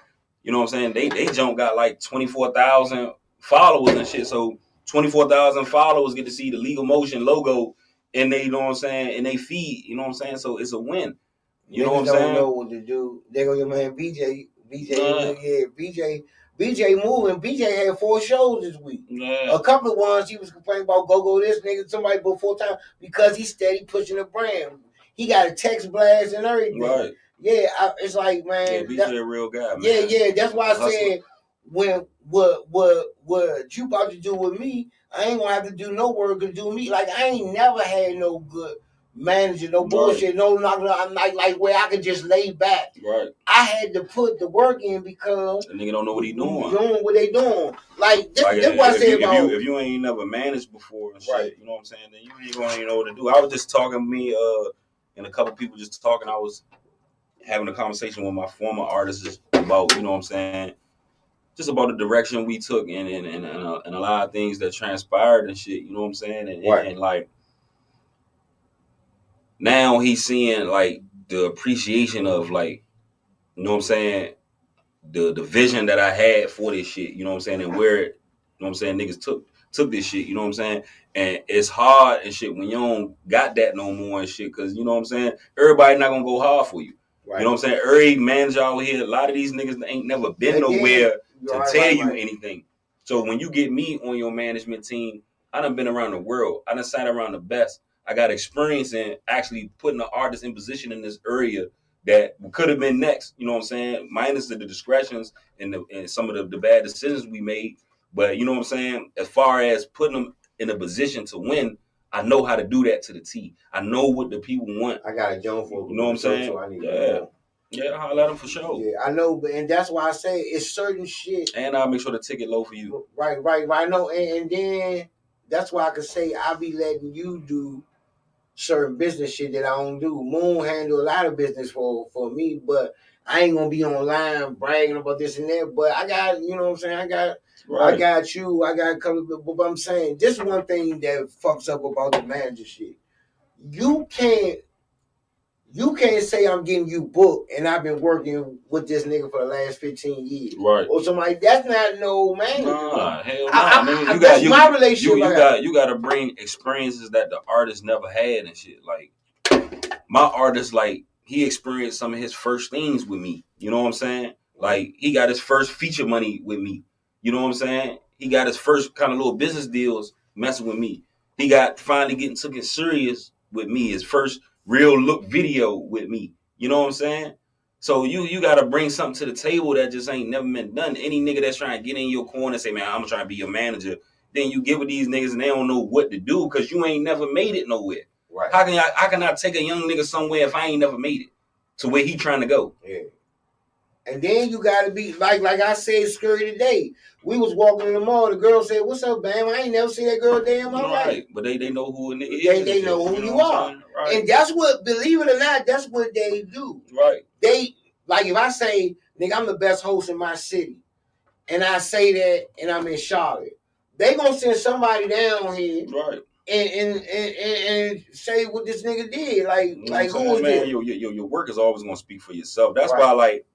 [SPEAKER 3] You know what I'm saying? They jump got like 24,000 followers and shit. So 24,000 followers get to see the Legal Motion logo and they, you know what I'm saying, and they feed, you know what I'm saying? So it's a win. You know what I'm saying?
[SPEAKER 2] Don't know what to do. They go your man BJ, BJ moving. BJ had 4 shows this week. A couple of ones he was complaining about go this nigga, somebody before time because he's steady pushing the brand. He got a text blast and everything.
[SPEAKER 3] Right.
[SPEAKER 2] Yeah, it's like, man.
[SPEAKER 3] Yeah, BJ a real guy, man.
[SPEAKER 2] Yeah. That's why I said when what you about to do with me, I ain't gonna have to do no work to do me. Like I ain't never had no good manager, no bullshit, no nothing. I'm like where I could just lay back.
[SPEAKER 3] Right.
[SPEAKER 2] I had to put the work in because
[SPEAKER 3] the nigga don't know what he doing.
[SPEAKER 2] Doing what they doing. Like this what I say about
[SPEAKER 3] if you ain't never managed before and shit, you know what I'm saying, then you ain't gonna even know what to do. I was just talking to me and a couple people just talking. I was having a conversation with my former artists about, you know what I'm saying, just about the direction we took and a lot of things that transpired and shit, you know what I'm saying? And like now he's seeing like the appreciation of like, you know what I'm saying, the vision that I had for this shit, you know what I'm saying, and where, you know what I'm saying, niggas took this shit, you know what I'm saying, and it's hard and shit when you don't got that no more and shit, because, you know what I'm saying, everybody not gonna go hard for you. Right. You know what I'm saying? Every manager out here, a lot of these niggas ain't never been nowhere to tell you anything. So when you get me on your management team, I done been around the world. I done sat around the best. I got experience in actually putting an artist in position in this area that could have been next. You know what I'm saying? Minus the discretions and some of the bad decisions we made. But you know what I'm saying? As far as putting them in a position to win, I know how to do that to the T. I know what the people want.
[SPEAKER 2] I got a Joan for
[SPEAKER 3] you know what I'm saying?
[SPEAKER 2] So I need
[SPEAKER 3] Yeah, I'll let them for sure.
[SPEAKER 2] Yeah, I know, but and that's why I say it's certain shit.
[SPEAKER 3] And I'll make sure the ticket low for you.
[SPEAKER 2] Right. I know, and then that's why I could say I'll be letting you do certain business shit that I don't do. Moon handle a lot of business for me, but I ain't gonna be online bragging about this and that. But I got, you know what I'm saying? I got you. I got a couple. But I'm saying this is one thing that fucks up about the manager shit. You can't say I'm getting you booked and I've been working with this nigga for the last 15 years.
[SPEAKER 3] Right.
[SPEAKER 2] Or somebody, that's not no manager.
[SPEAKER 3] Nah, hell no.
[SPEAKER 2] That's my relationship.
[SPEAKER 3] You got to bring experiences that the artist never had and shit. Like, my artist, like, he experienced some of his first things with me. You know what I'm saying? Like, he got his first feature money with me. You know what I'm saying? He got his first kind of little business deals messing with me. He got finally getting taken serious with me. His first real look video with me. You know what I'm saying? So you got to bring something to the table that just ain't never been done. Any nigga that's trying to get in your corner and say, man, I'm trying to be your manager, then you get with these niggas and they don't know what to do because you ain't never made it nowhere. Right. How can I take a young nigga somewhere if I ain't never made it to where he trying to go?
[SPEAKER 2] Yeah. And then you got to be, like I said, scary today. We was walking in the mall. The girl said, what's up, Bam? I ain't never seen that girl day in my life.
[SPEAKER 3] Right. But they know who a nigga is.
[SPEAKER 2] They know who you are. Right. And that's what, believe it or not, that's what they do.
[SPEAKER 3] Right.
[SPEAKER 2] They, like if I say, nigga, I'm the best host in my city, and I say that and I'm in Charlotte, they gonna send somebody down here.
[SPEAKER 3] Right.
[SPEAKER 2] And say what this nigga did. Like who was
[SPEAKER 3] man,
[SPEAKER 2] this?
[SPEAKER 3] Your work is always gonna speak for yourself. That's why, like,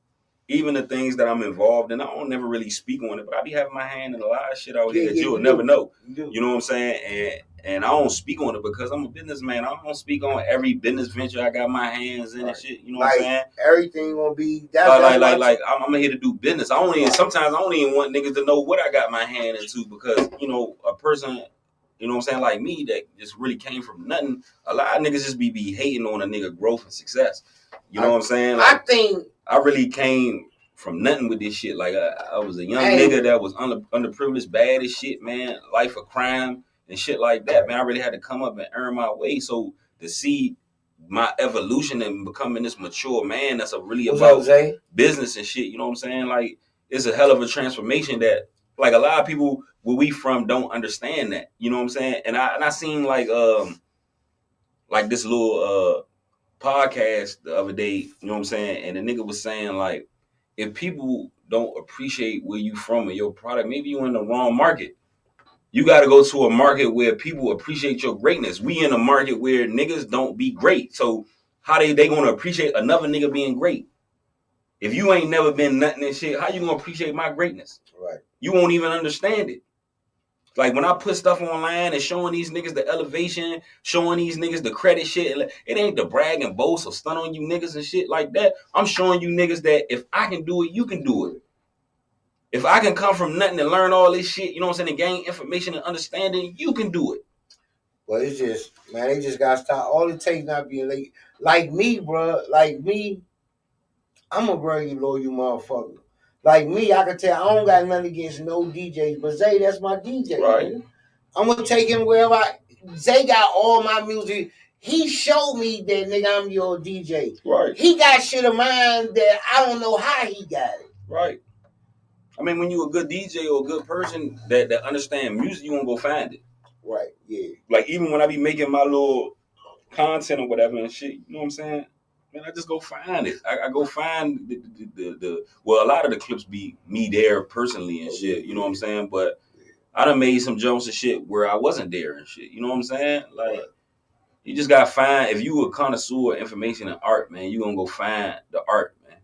[SPEAKER 3] even the things that I'm involved in, I don't never really speak on it, but I be having my hand in a lot of shit out here that you'll never know. You know what I'm saying? And I don't speak on it because I'm a businessman. I don't speak on every business venture I got my hands in and shit. You know what I'm saying?
[SPEAKER 2] Everything gonna be
[SPEAKER 3] I'm here to do business. Sometimes I don't even want niggas to know what I got my hand into because, you know, a person, you know what I'm saying, like me that just really came from nothing. A lot of niggas just be hating on a nigga growth and success. You know what I'm saying? Like,
[SPEAKER 2] I think
[SPEAKER 3] I really came from nothing with this shit. Like I was a young nigga that was underprivileged, bad as shit, man. Life of crime and shit like that, man. I really had to come up and earn my way. So to see my evolution and becoming this mature man that's really about business and shit, you know what I'm saying? Like, it's a hell of a transformation that, like, a lot of people where we from don't understand that. You know what I'm saying? And I seen like this little podcast the other day, you know what I'm saying? And the nigga was saying, like, if people don't appreciate where you from and your product, maybe you in the wrong market. You got to go to a market where people appreciate your greatness. We in a market where niggas don't be great. So how they going to appreciate another nigga being great? If you ain't never been nothing and shit, how you going to appreciate my greatness?
[SPEAKER 2] Right.
[SPEAKER 3] You won't even understand it. Like, when I put stuff online and showing these niggas the elevation, showing these niggas the credit shit, it ain't the brag and boast or stunt on you niggas and shit like that. I'm showing you niggas that if I can do it, you can do it. If I can come from nothing and learn all this shit, you know what I'm saying, and gain information and understanding, you can do it.
[SPEAKER 2] Well, it's just, man, they just got to stop. All it takes not being late. Like me, bro, I'm a very loyal motherfucker. Like me, I can tell I don't got nothing against no DJs, but Zay, that's my DJ.
[SPEAKER 3] Right.
[SPEAKER 2] Man. I'm gonna take him wherever Zay got all my music. He showed me that, nigga, I'm your DJ.
[SPEAKER 3] Right.
[SPEAKER 2] He got shit of mine that I don't know how he got it.
[SPEAKER 3] Right. I mean, when you a good DJ or a good person that understand music, you gonna go find it.
[SPEAKER 2] Right, yeah.
[SPEAKER 3] Like, even when I be making my little content or whatever and shit, you know what I'm saying? Man, I just go find it. I go find the well, a lot of the clips be me there personally and shit, you know what I'm saying? But I done made some jumps and shit where I wasn't there and shit, you know what I'm saying? Like, you just gotta find, if you a connoisseur of information and art, man, you gonna go find the art, man.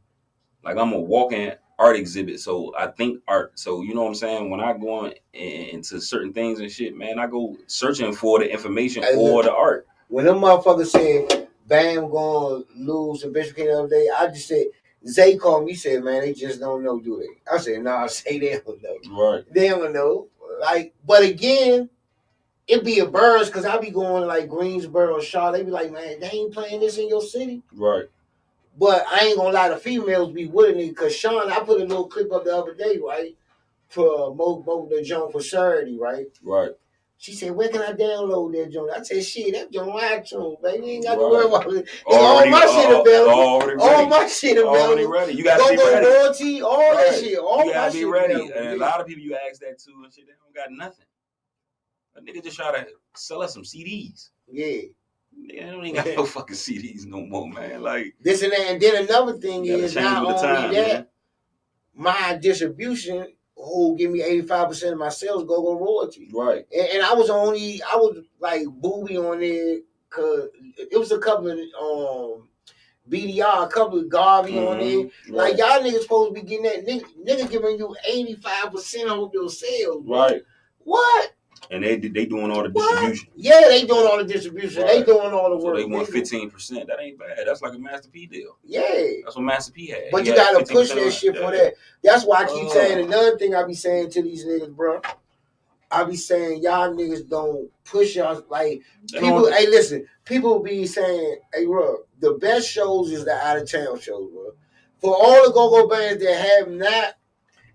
[SPEAKER 3] Like, I'm a walking art exhibit. So I think art. So you know what I'm saying? When I go into certain things and shit, man, I go searching for the information or the art.
[SPEAKER 2] When them motherfuckers said Bam gonna lose in Bishop King the other day, I just said, Zay called me, said, man, they just don't know, do they? I said, nah, say they don't know.
[SPEAKER 3] Right.
[SPEAKER 2] They don't know. Like, but again, it be a burst because I be going like Greensboro, Shaw. They be like, man, they ain't playing this in your city.
[SPEAKER 3] Right.
[SPEAKER 2] But I ain't gonna lie, the females be with me because Sean, I put a little clip up the other day, right? For Mo the joint for Saturday, right?
[SPEAKER 3] Right.
[SPEAKER 2] She said, where can I download that joint? I said, shit, that joint on iTunes, baby. You ain't got to worry about it. All my shit available. All my shit available.
[SPEAKER 3] Already ready. You gotta be ready.
[SPEAKER 2] Royalty, all that shit. All
[SPEAKER 3] you gotta be ready.
[SPEAKER 2] Available.
[SPEAKER 3] And a lot of people you ask that too and shit, they don't got nothing. A nigga just try to sell us some CDs.
[SPEAKER 2] Yeah.
[SPEAKER 3] They don't even got no fucking CDs no more, man. Like
[SPEAKER 2] this and that. And then another thing is not only that,
[SPEAKER 3] man.
[SPEAKER 2] My distribution who give me 85% of my sales go royalty.
[SPEAKER 3] Right.
[SPEAKER 2] And I was like booby on there because it was a couple of BDR, a couple of Garvey on there.
[SPEAKER 3] Right.
[SPEAKER 2] Like y'all niggas supposed to be getting that nigga giving you 85% of your sales.
[SPEAKER 3] Right.
[SPEAKER 2] What?
[SPEAKER 3] And they doing all the distribution.
[SPEAKER 2] Yeah, they doing all the distribution. Right. They doing all the work.
[SPEAKER 3] So they want 15%. That ain't bad. That's like a Master P deal.
[SPEAKER 2] Yeah.
[SPEAKER 3] That's what Master P had.
[SPEAKER 2] But you gotta push that shit for that. That's why I keep saying another thing I be saying to these niggas, bro. I be saying y'all niggas don't push y'all like people. Hey, listen, people be saying, hey, bro, the best shows is the out of town shows, bro. For all the go-go bands that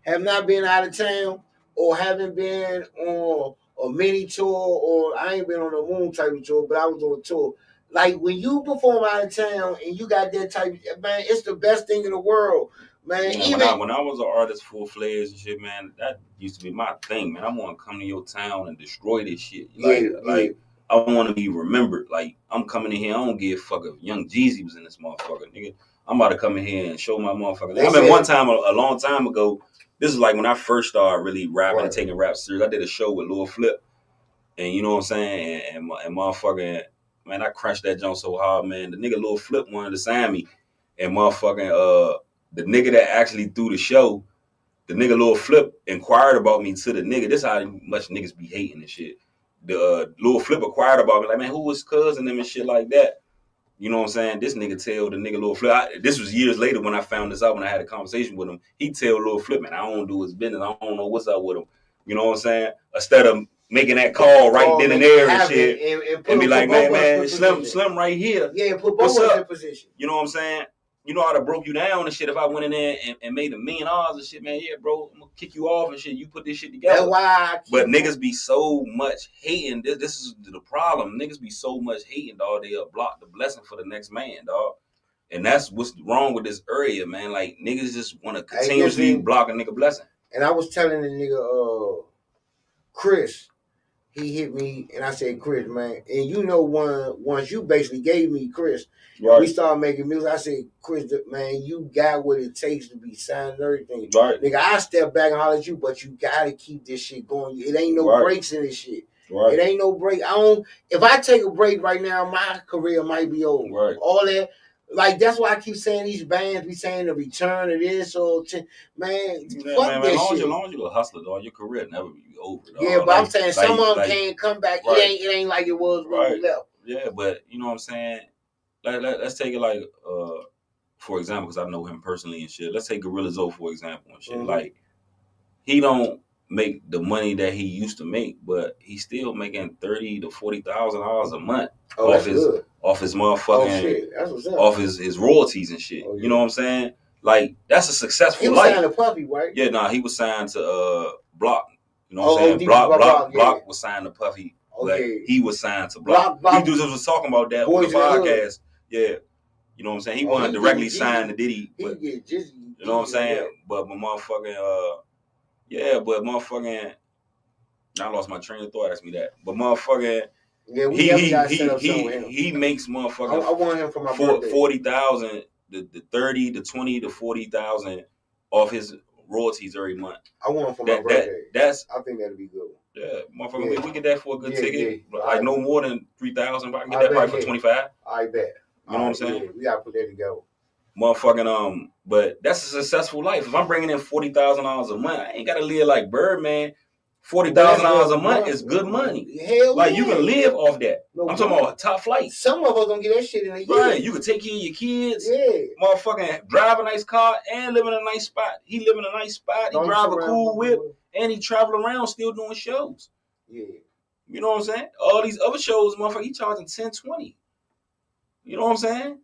[SPEAKER 2] have not been out of town or haven't been on a mini tour, or I ain't been on a Moon type of tour, but I was on a tour. Like when you perform out of town and you got that type of, man, it's the best thing in the world, man.
[SPEAKER 3] Even when I was an artist full-fledged and shit, man, that used to be my thing, man. I want to come to your town and destroy this shit. Like I want to be remembered. Like I'm coming in here, I don't give a fuck if Young Jeezy was in this motherfucker, nigga. I'm about to come in here and show my motherfucker. I remember one time, a long time ago. This is like when I first started really rapping and taking rap serious. I did a show with Lil Flip, and you know what I'm saying, and motherfucking, man, I crushed that joint so hard, man. The nigga Lil Flip wanted to sign me, and motherfucking the nigga that actually threw the show, the nigga Lil Flip inquired about me to the nigga. This how much niggas be hating and shit. The Lil Flip inquired about me, like, man, who was cousin them and shit like that. You know what I'm saying? This nigga tell the nigga Lil Flip. This was years later when I found this out, when I had a conversation with him. He tell Lil Flip, man, I don't do his business. I don't know what's up with him. You know what I'm saying? Instead of making that call right then and there and shit, and be like, man, Slim right here.
[SPEAKER 2] Yeah, put both of us in position.
[SPEAKER 3] You know what I'm saying? You know, I'd have broke you down and shit if I went in there and made $1 million and shit, man. Yeah, bro, I'm gonna kick you off and shit. You put this shit together.
[SPEAKER 2] That's why
[SPEAKER 3] but niggas be so much hating. This is the problem. Niggas be so much hating, dog. They'll block the blessing for the next man, dog. And that's what's wrong with this area, man. Like, niggas just want to continuously block a nigga blessing.
[SPEAKER 2] And I was telling the nigga, Chris, he hit me, and I said, Chris, man, and you know, once you basically gave me Chris, right. We started making music. I said, Chris, man, you got what it takes to be signed and everything.
[SPEAKER 3] Right.
[SPEAKER 2] Nigga, I step back and holler at you, but you gotta keep this shit going. It ain't no breaks in this shit.
[SPEAKER 3] Right.
[SPEAKER 2] It ain't no break. If I take a break right now, my career might be over.
[SPEAKER 3] Right.
[SPEAKER 2] All that. Like, that's why I keep saying these bands be saying the return of this or man, fuck this shit.
[SPEAKER 3] As long as you're a hustler, dog, your career never be over. Dog.
[SPEAKER 2] Yeah, but I'm saying some of them can't come back. Right. It ain't like it was when we left.
[SPEAKER 3] Yeah, but you know what I'm saying? Let's take it like, for example, because I know him personally and shit. Let's take Gorilla Zoe, for example, and shit. Mm-hmm. Like, he don't make the money that he used to make, but he's still making $30,000 to $40,000 a month off his motherfucking off his royalties and shit. You know what I'm saying? Like, that's a successful life.
[SPEAKER 2] He was signed to Puffy, right?
[SPEAKER 3] Yeah, nah, he was signed to Block. You know what I'm saying? Block was signed to Puffy. Okay. He was signed to Block. He was talking about that on the podcast. Yeah. You know what I'm saying? He wasn't directly signed to Diddy. But, you know what I'm saying? But my motherfucking I lost my train of thought. Ask me that. But motherfucking, he makes motherfucking.
[SPEAKER 2] I want him for my birthday.
[SPEAKER 3] 40,000, the 30, the 20, the 40,000 off his royalties every month.
[SPEAKER 2] I want him for my birthday. I think that'd be good.
[SPEAKER 3] Yeah, motherfucker, we get that for a good ticket. Yeah. Like no more than 3,000. But I can get that probably for 25.
[SPEAKER 2] I bet.
[SPEAKER 3] You know what I'm saying?
[SPEAKER 2] Yeah, we gotta put that together.
[SPEAKER 3] Motherfucking but that's a successful life. If I'm bringing in $40,000 a month, I ain't gotta live like Birdman. $40,000 a month is good money.
[SPEAKER 2] Hell
[SPEAKER 3] like
[SPEAKER 2] yeah.
[SPEAKER 3] you can live off that.
[SPEAKER 2] No,
[SPEAKER 3] I'm talking about top flight.
[SPEAKER 2] Some of us don't get that shit in a year.
[SPEAKER 3] Right, you can take care of your kids.
[SPEAKER 2] Yeah.
[SPEAKER 3] Motherfucking drive a nice car and live in a nice spot. He live in a nice spot. He drive a cool whip and he travel around still doing shows.
[SPEAKER 2] Yeah.
[SPEAKER 3] You know what I'm saying? All these other shows, motherfucker, he charging 10, 20. You know what I'm saying?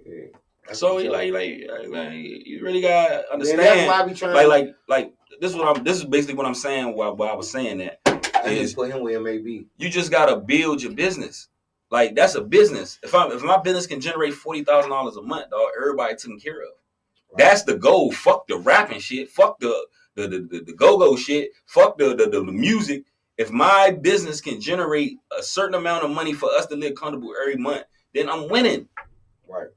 [SPEAKER 2] Yeah.
[SPEAKER 3] So you you really gotta understand.
[SPEAKER 2] That's why I be trying.
[SPEAKER 3] Like this is basically what I'm saying. Why I was saying that
[SPEAKER 2] is put him where it may be.
[SPEAKER 3] You just gotta build your business. Like that's a business. If my business can generate $40,000 a month, dog, everybody taken care of. Right. That's the goal. Fuck the rapping shit. Fuck the go-go shit. Fuck the music. If my business can generate a certain amount of money for us to live comfortable every month, then I'm winning.
[SPEAKER 2] Right.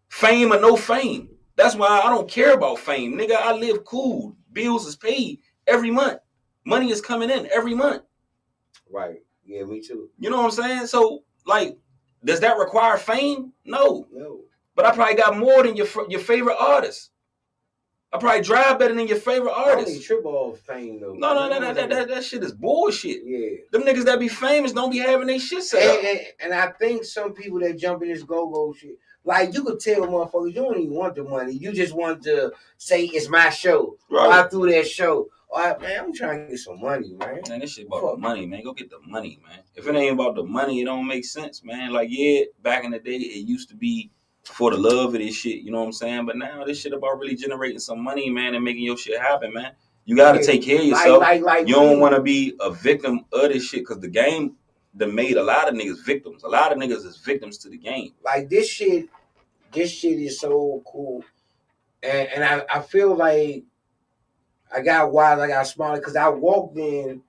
[SPEAKER 3] Fame or no fame. That's why I don't care about fame. Nigga, I live cool. Bills is paid every month. Money is coming in every month.
[SPEAKER 2] Right. Yeah, me too.
[SPEAKER 3] You know what I'm saying? So, like, does that require fame? No.
[SPEAKER 2] No.
[SPEAKER 3] But I probably got more than your favorite artist. I probably drive better than your favorite artist.
[SPEAKER 2] I don't trip off fame though.
[SPEAKER 3] No, that shit is bullshit.
[SPEAKER 2] Yeah.
[SPEAKER 3] Them niggas that be famous don't be having their shit set up.
[SPEAKER 2] And I think some people that jump in this go-go shit, like you could tell motherfuckers, you don't even want the money. You just want to say it's my show. Right. Or I threw that show. Or, man, I'm trying to get some money, man.
[SPEAKER 3] Man, this shit about the money, man. Go get the money, man. If it ain't about the money, it don't make sense, man. Like, yeah, back in the day, it used to be for the love of this shit, you know what I'm saying? But now this shit about really generating some money, man, and making your shit happen, man. You gotta take care of yourself. You don't want to be a victim of this shit because the game that made a lot of niggas victims. A lot of niggas is victims to the game.
[SPEAKER 2] Like this shit is so cool, and I feel like I got wise, I got smarter because I walked in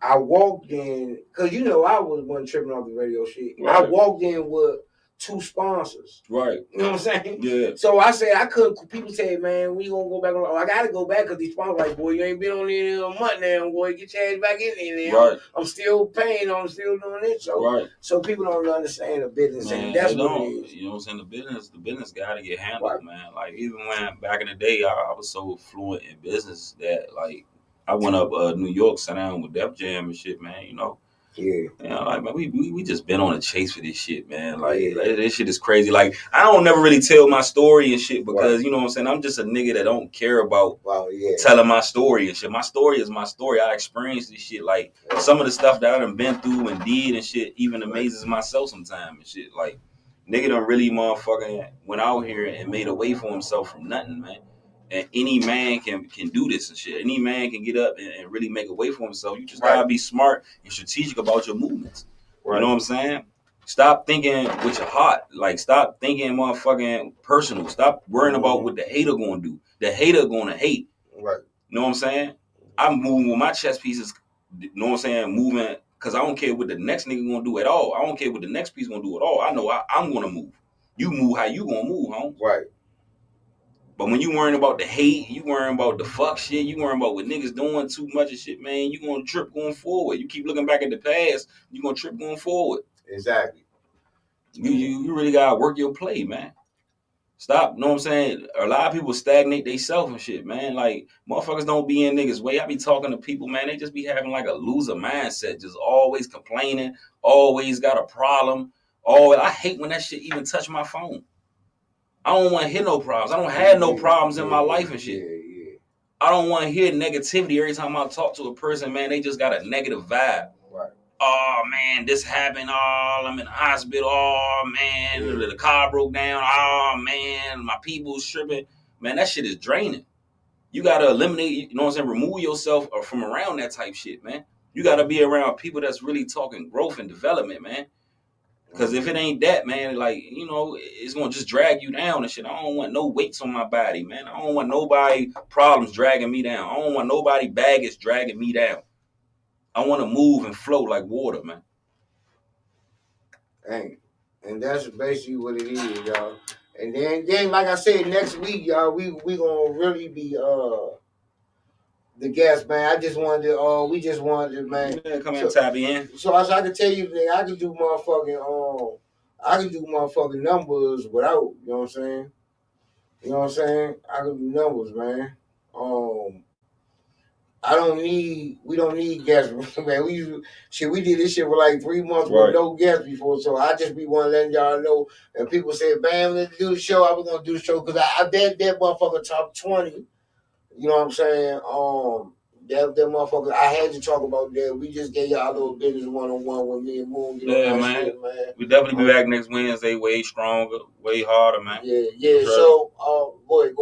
[SPEAKER 2] because you know I wasn't tripping off the radio shit. Right. I walked in with 2 sponsors.
[SPEAKER 3] Right.
[SPEAKER 2] You know what I'm saying?
[SPEAKER 3] Yeah.
[SPEAKER 2] So I said I couldn't. People say, man, we gonna go back on. I gotta go back because these sponsors like, boy, you ain't been on there in a month now, boy. Get your ass back in there. Right. I'm still paying. I'm still doing it. So right. So people don't understand the business,
[SPEAKER 3] man,
[SPEAKER 2] and that's what it is.
[SPEAKER 3] You know what I'm saying? The business gotta get handled, right. Man. Like even when back in the day, I was so fluent in business that like I went up New York, sat down with Def Jam and shit, man. You know. Yeah. You know, like man, we just been on a chase for this shit, man. Like this shit is crazy. Like I don't never really tell my story and shit because you know what I'm saying. I'm just a nigga that don't care about telling my story and shit. My story is my story. I experienced this shit. Like some of the stuff that I done been through and did and shit even amazes myself sometimes and shit. Like nigga done really motherfucking went out here and made a way for himself from nothing, man. And any man can do this and shit. Any man can get up and really make a way for himself. You just gotta be smart and strategic about your movements. Right. You know what I'm saying? Stop thinking with your heart. Like stop thinking motherfucking personal. Stop worrying about what the hater gonna do. The hater gonna hate. Right. You know what I'm saying? I'm moving with my chess pieces. You know what I'm saying? Moving because I don't care what the next nigga gonna do at all. I don't care what the next piece gonna do at all. I know I'm gonna move. You move how you gonna move, home. Right. But when you worrying about the hate, you worrying about the fuck shit, you worrying about what niggas doing too much of shit, man, you gonna trip going forward. You keep looking back at the past, you gonna trip going forward. Exactly. You really gotta work your play, man. Stop, you know what I'm saying? A lot of people stagnate themselves and shit, man. Like, motherfuckers don't be in niggas' way. I be talking to people, man, they just be having like a loser mindset, just always complaining, always got a problem. I hate when that shit even touch my phone. I don't want to hear no problems. I don't have no problems in my life and shit. I don't want to hear negativity every time I talk to a person, man. They just got a negative vibe. Right. Oh, man, this happened. Oh, I'm in the hospital. Oh, man, the car broke down. Oh, man, my people's tripping. Man, that shit is draining. You got to eliminate, you know what I'm saying, remove yourself from around that type shit, man. You got to be around people that's really talking growth and development, man. Because if it ain't that, man, like, you know, it's going to just drag you down and shit. I don't want no weights on my body, man. I don't want nobody problems dragging me down. I don't want nobody baggage dragging me down. I want to move and flow like water, man.
[SPEAKER 2] Dang. And that's basically what it is, y'all. And then like I said, next week, y'all, we going to really be the guest, man. We just wanted to, man.
[SPEAKER 3] Yeah, come in, tap in.
[SPEAKER 2] So as I can tell you, nigga, I can do motherfucking numbers without, you know what I'm saying? You know what I'm saying? I can do numbers, man. I don't need. We don't need guests, man. We did this shit for like 3 months with no guests before. So I just be want to let y'all know. And people say, "Bam, let's do the show." I was gonna do the show because I bet that motherfucker top 20. You know what I'm saying? That motherfucker. I had to talk about that. We just gave y'all a little business 1-on-1 with me and Moon.
[SPEAKER 3] Yeah, man. Shit, man. We definitely be back next Wednesday, way stronger, way harder, man.
[SPEAKER 2] Yeah. So, go ahead,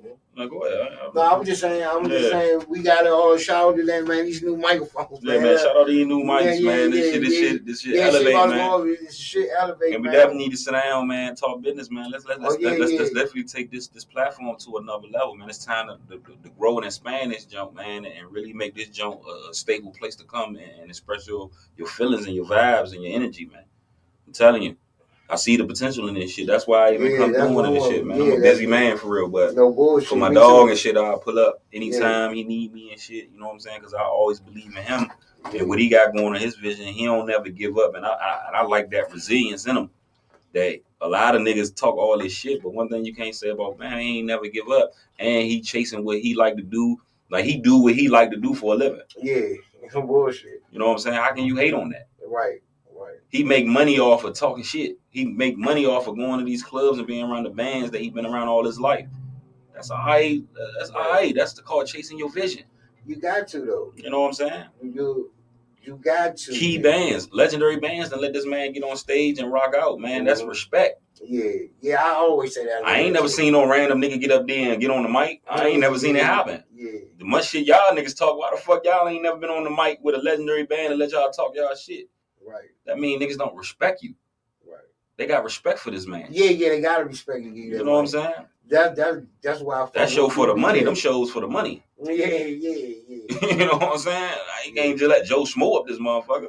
[SPEAKER 2] man.
[SPEAKER 3] No, go ahead.
[SPEAKER 2] No, I'm just saying, we gotta shout out to that, man. These new microphones, man.
[SPEAKER 3] Yeah, man. Shout out to these new mics, man. This shit elevate, man.
[SPEAKER 2] This shit elevate,
[SPEAKER 3] and we
[SPEAKER 2] man.
[SPEAKER 3] definitely need to sit down, man. Talk business, man. Let's definitely take this platform to another level, man. It's time to grow and expand this junk, man, and really make this junk a stable place to come and express your feelings and your vibes and your energy, man. I'm telling you. I see the potential in this shit. That's why I even come doing this shit, man. I'm a busy man for real, but
[SPEAKER 2] no bullshit.
[SPEAKER 3] For my dog and shit, I'll pull up anytime he need me and shit. You know what I'm saying? Because I always believe in him and what he got going on his vision. He don't never give up, and I like that resilience in him. That a lot of niggas talk all this shit, but one thing you can't say about man, he ain't never give up, and he chasing what he like to do. Like he do what he like to do for a living.
[SPEAKER 2] Yeah, no bullshit.
[SPEAKER 3] You know what I'm saying? How can you hate on that?
[SPEAKER 2] Right.
[SPEAKER 3] He make money off of talking shit. He make money off of going to these clubs and being around the bands that he been around all his life. That's all right. That's all right. That's called chasing your vision.
[SPEAKER 2] You got to though.
[SPEAKER 3] You know what I'm saying?
[SPEAKER 2] You got to.
[SPEAKER 3] Key bands, legendary bands, and let this man get on stage and rock out, man. Mm-hmm. That's respect.
[SPEAKER 2] Yeah. I always say that.
[SPEAKER 3] I ain't never seen no random nigga get up there and get on the mic. I ain't never seen it happen. Yeah. The much shit y'all niggas talk, why the fuck y'all ain't never been on the mic with a legendary band and let y'all talk y'all shit?
[SPEAKER 2] Right.
[SPEAKER 3] That mean niggas don't respect you.
[SPEAKER 2] Right.
[SPEAKER 3] They got respect for this man.
[SPEAKER 2] Yeah, they gotta respect you.
[SPEAKER 3] You know what I'm saying?
[SPEAKER 2] That's why.
[SPEAKER 3] That show for the money. Them shows for the money.
[SPEAKER 2] Yeah.
[SPEAKER 3] You know what I'm saying? I ain't just let Joe Schmo up this motherfucker.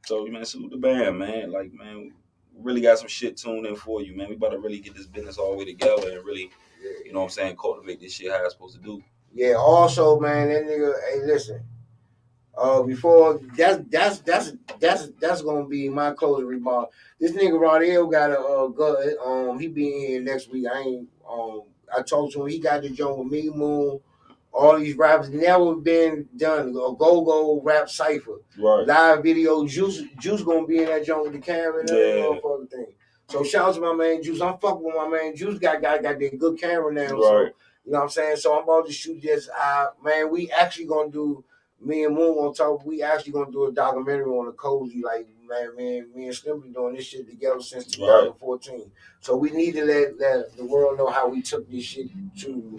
[SPEAKER 3] So, man, salute the band, man. Like, man, we really got some shit tuned in for you, man. We about to really get this business all the way together and really, you know what I'm saying, cultivate this shit how it's supposed to do.
[SPEAKER 2] Yeah. Also, man, that nigga. Hey, listen. Before that's gonna be my closing remark. This nigga Rodell got a go. He be in here next week. I talked to him. He got the joint with me, Moon. All these rappers never been done. A go rap cipher.
[SPEAKER 3] Right.
[SPEAKER 2] Live video. Juice gonna be in that joint with the camera and that motherfucking thing. So shout out to my man Juice. I'm fucking with my man Juice. Got that good camera now. Right. So, you know what I'm saying? So I'm about to shoot this. Man, we actually gonna do. Me and Moon on top, we actually gonna do a documentary on the Cozy. Like, man, me and Slim been doing this shit together since 2014. Right. So we need to let the world know how we took this shit to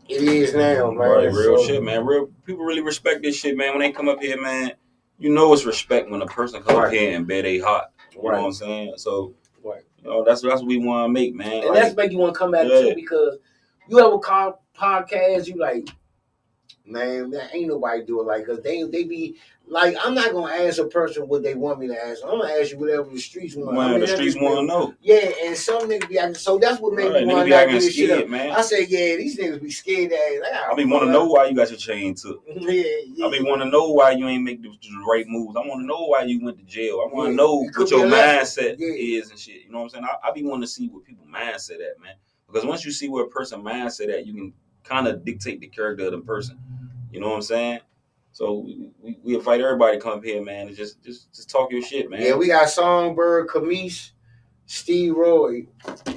[SPEAKER 2] it is now, man.
[SPEAKER 3] Right, real shit, man. Real people really respect this shit, man. When they come up here, man, you know it's respect when a person come up here and bet they hot. You know what I'm saying? So, you know, that's what we want to make, man.
[SPEAKER 2] And that's make you want to come back too, because you have a podcast, you like. Man, that ain't nobody do it like us. They be like, I'm not gonna ask a person what they want me to ask. I'm gonna ask you whatever the streets want.
[SPEAKER 3] Man, the streets want to know.
[SPEAKER 2] Yeah, and some niggas be acting. So that's what made me want to get this shit up. Man. I say, yeah, these niggas be scared to ask.
[SPEAKER 3] I be want to know why you got your chain took.
[SPEAKER 2] Yeah.
[SPEAKER 3] I be want to know why you ain't make the right moves. I want to know why you went to jail. I want to know what your mindset is and shit. You know what I'm saying? I be wanting to see what people mindset at, man. Because once you see where a person mindset at, you can kind of dictate the character of the person. You know what I'm saying? So we invite everybody to come up here, man, and just talk your shit, man.
[SPEAKER 2] Yeah, we got Songbird, Kamis, Steve Roy,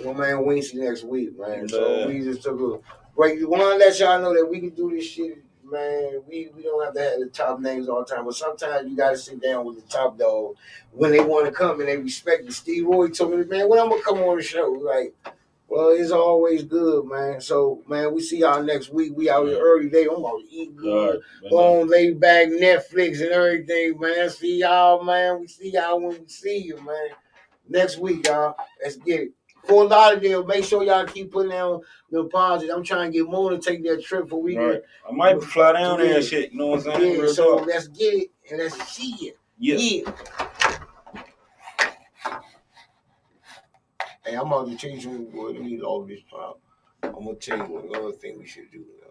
[SPEAKER 2] my man Wincy next week, man. So we just took a break. We want to let y'all know that we can do this shit, man. We don't have to have the top names all the time, but sometimes you got to sit down with the top dog when they want to come and they respect you. Steve Roy told me, man, when I'm going to come on the show? Like, well, it's always good, man. So, man, we see y'all next week. We out here early day. I'm about to eat good. Go on, lay back, Netflix and everything, man. See y'all, man. We see y'all when we see you, man. Next week, y'all. Let's get it. Fort Lauderdale, make sure y'all keep putting down the deposit. I'm trying to get more to take that trip for weekend.
[SPEAKER 3] I might fly down there and shit. You know what I'm saying?
[SPEAKER 2] Yeah, so let's get it and let's see it. Yeah. Hey, I'm about to change you. Let me log this file. I'm going to tell you one other thing we should do now.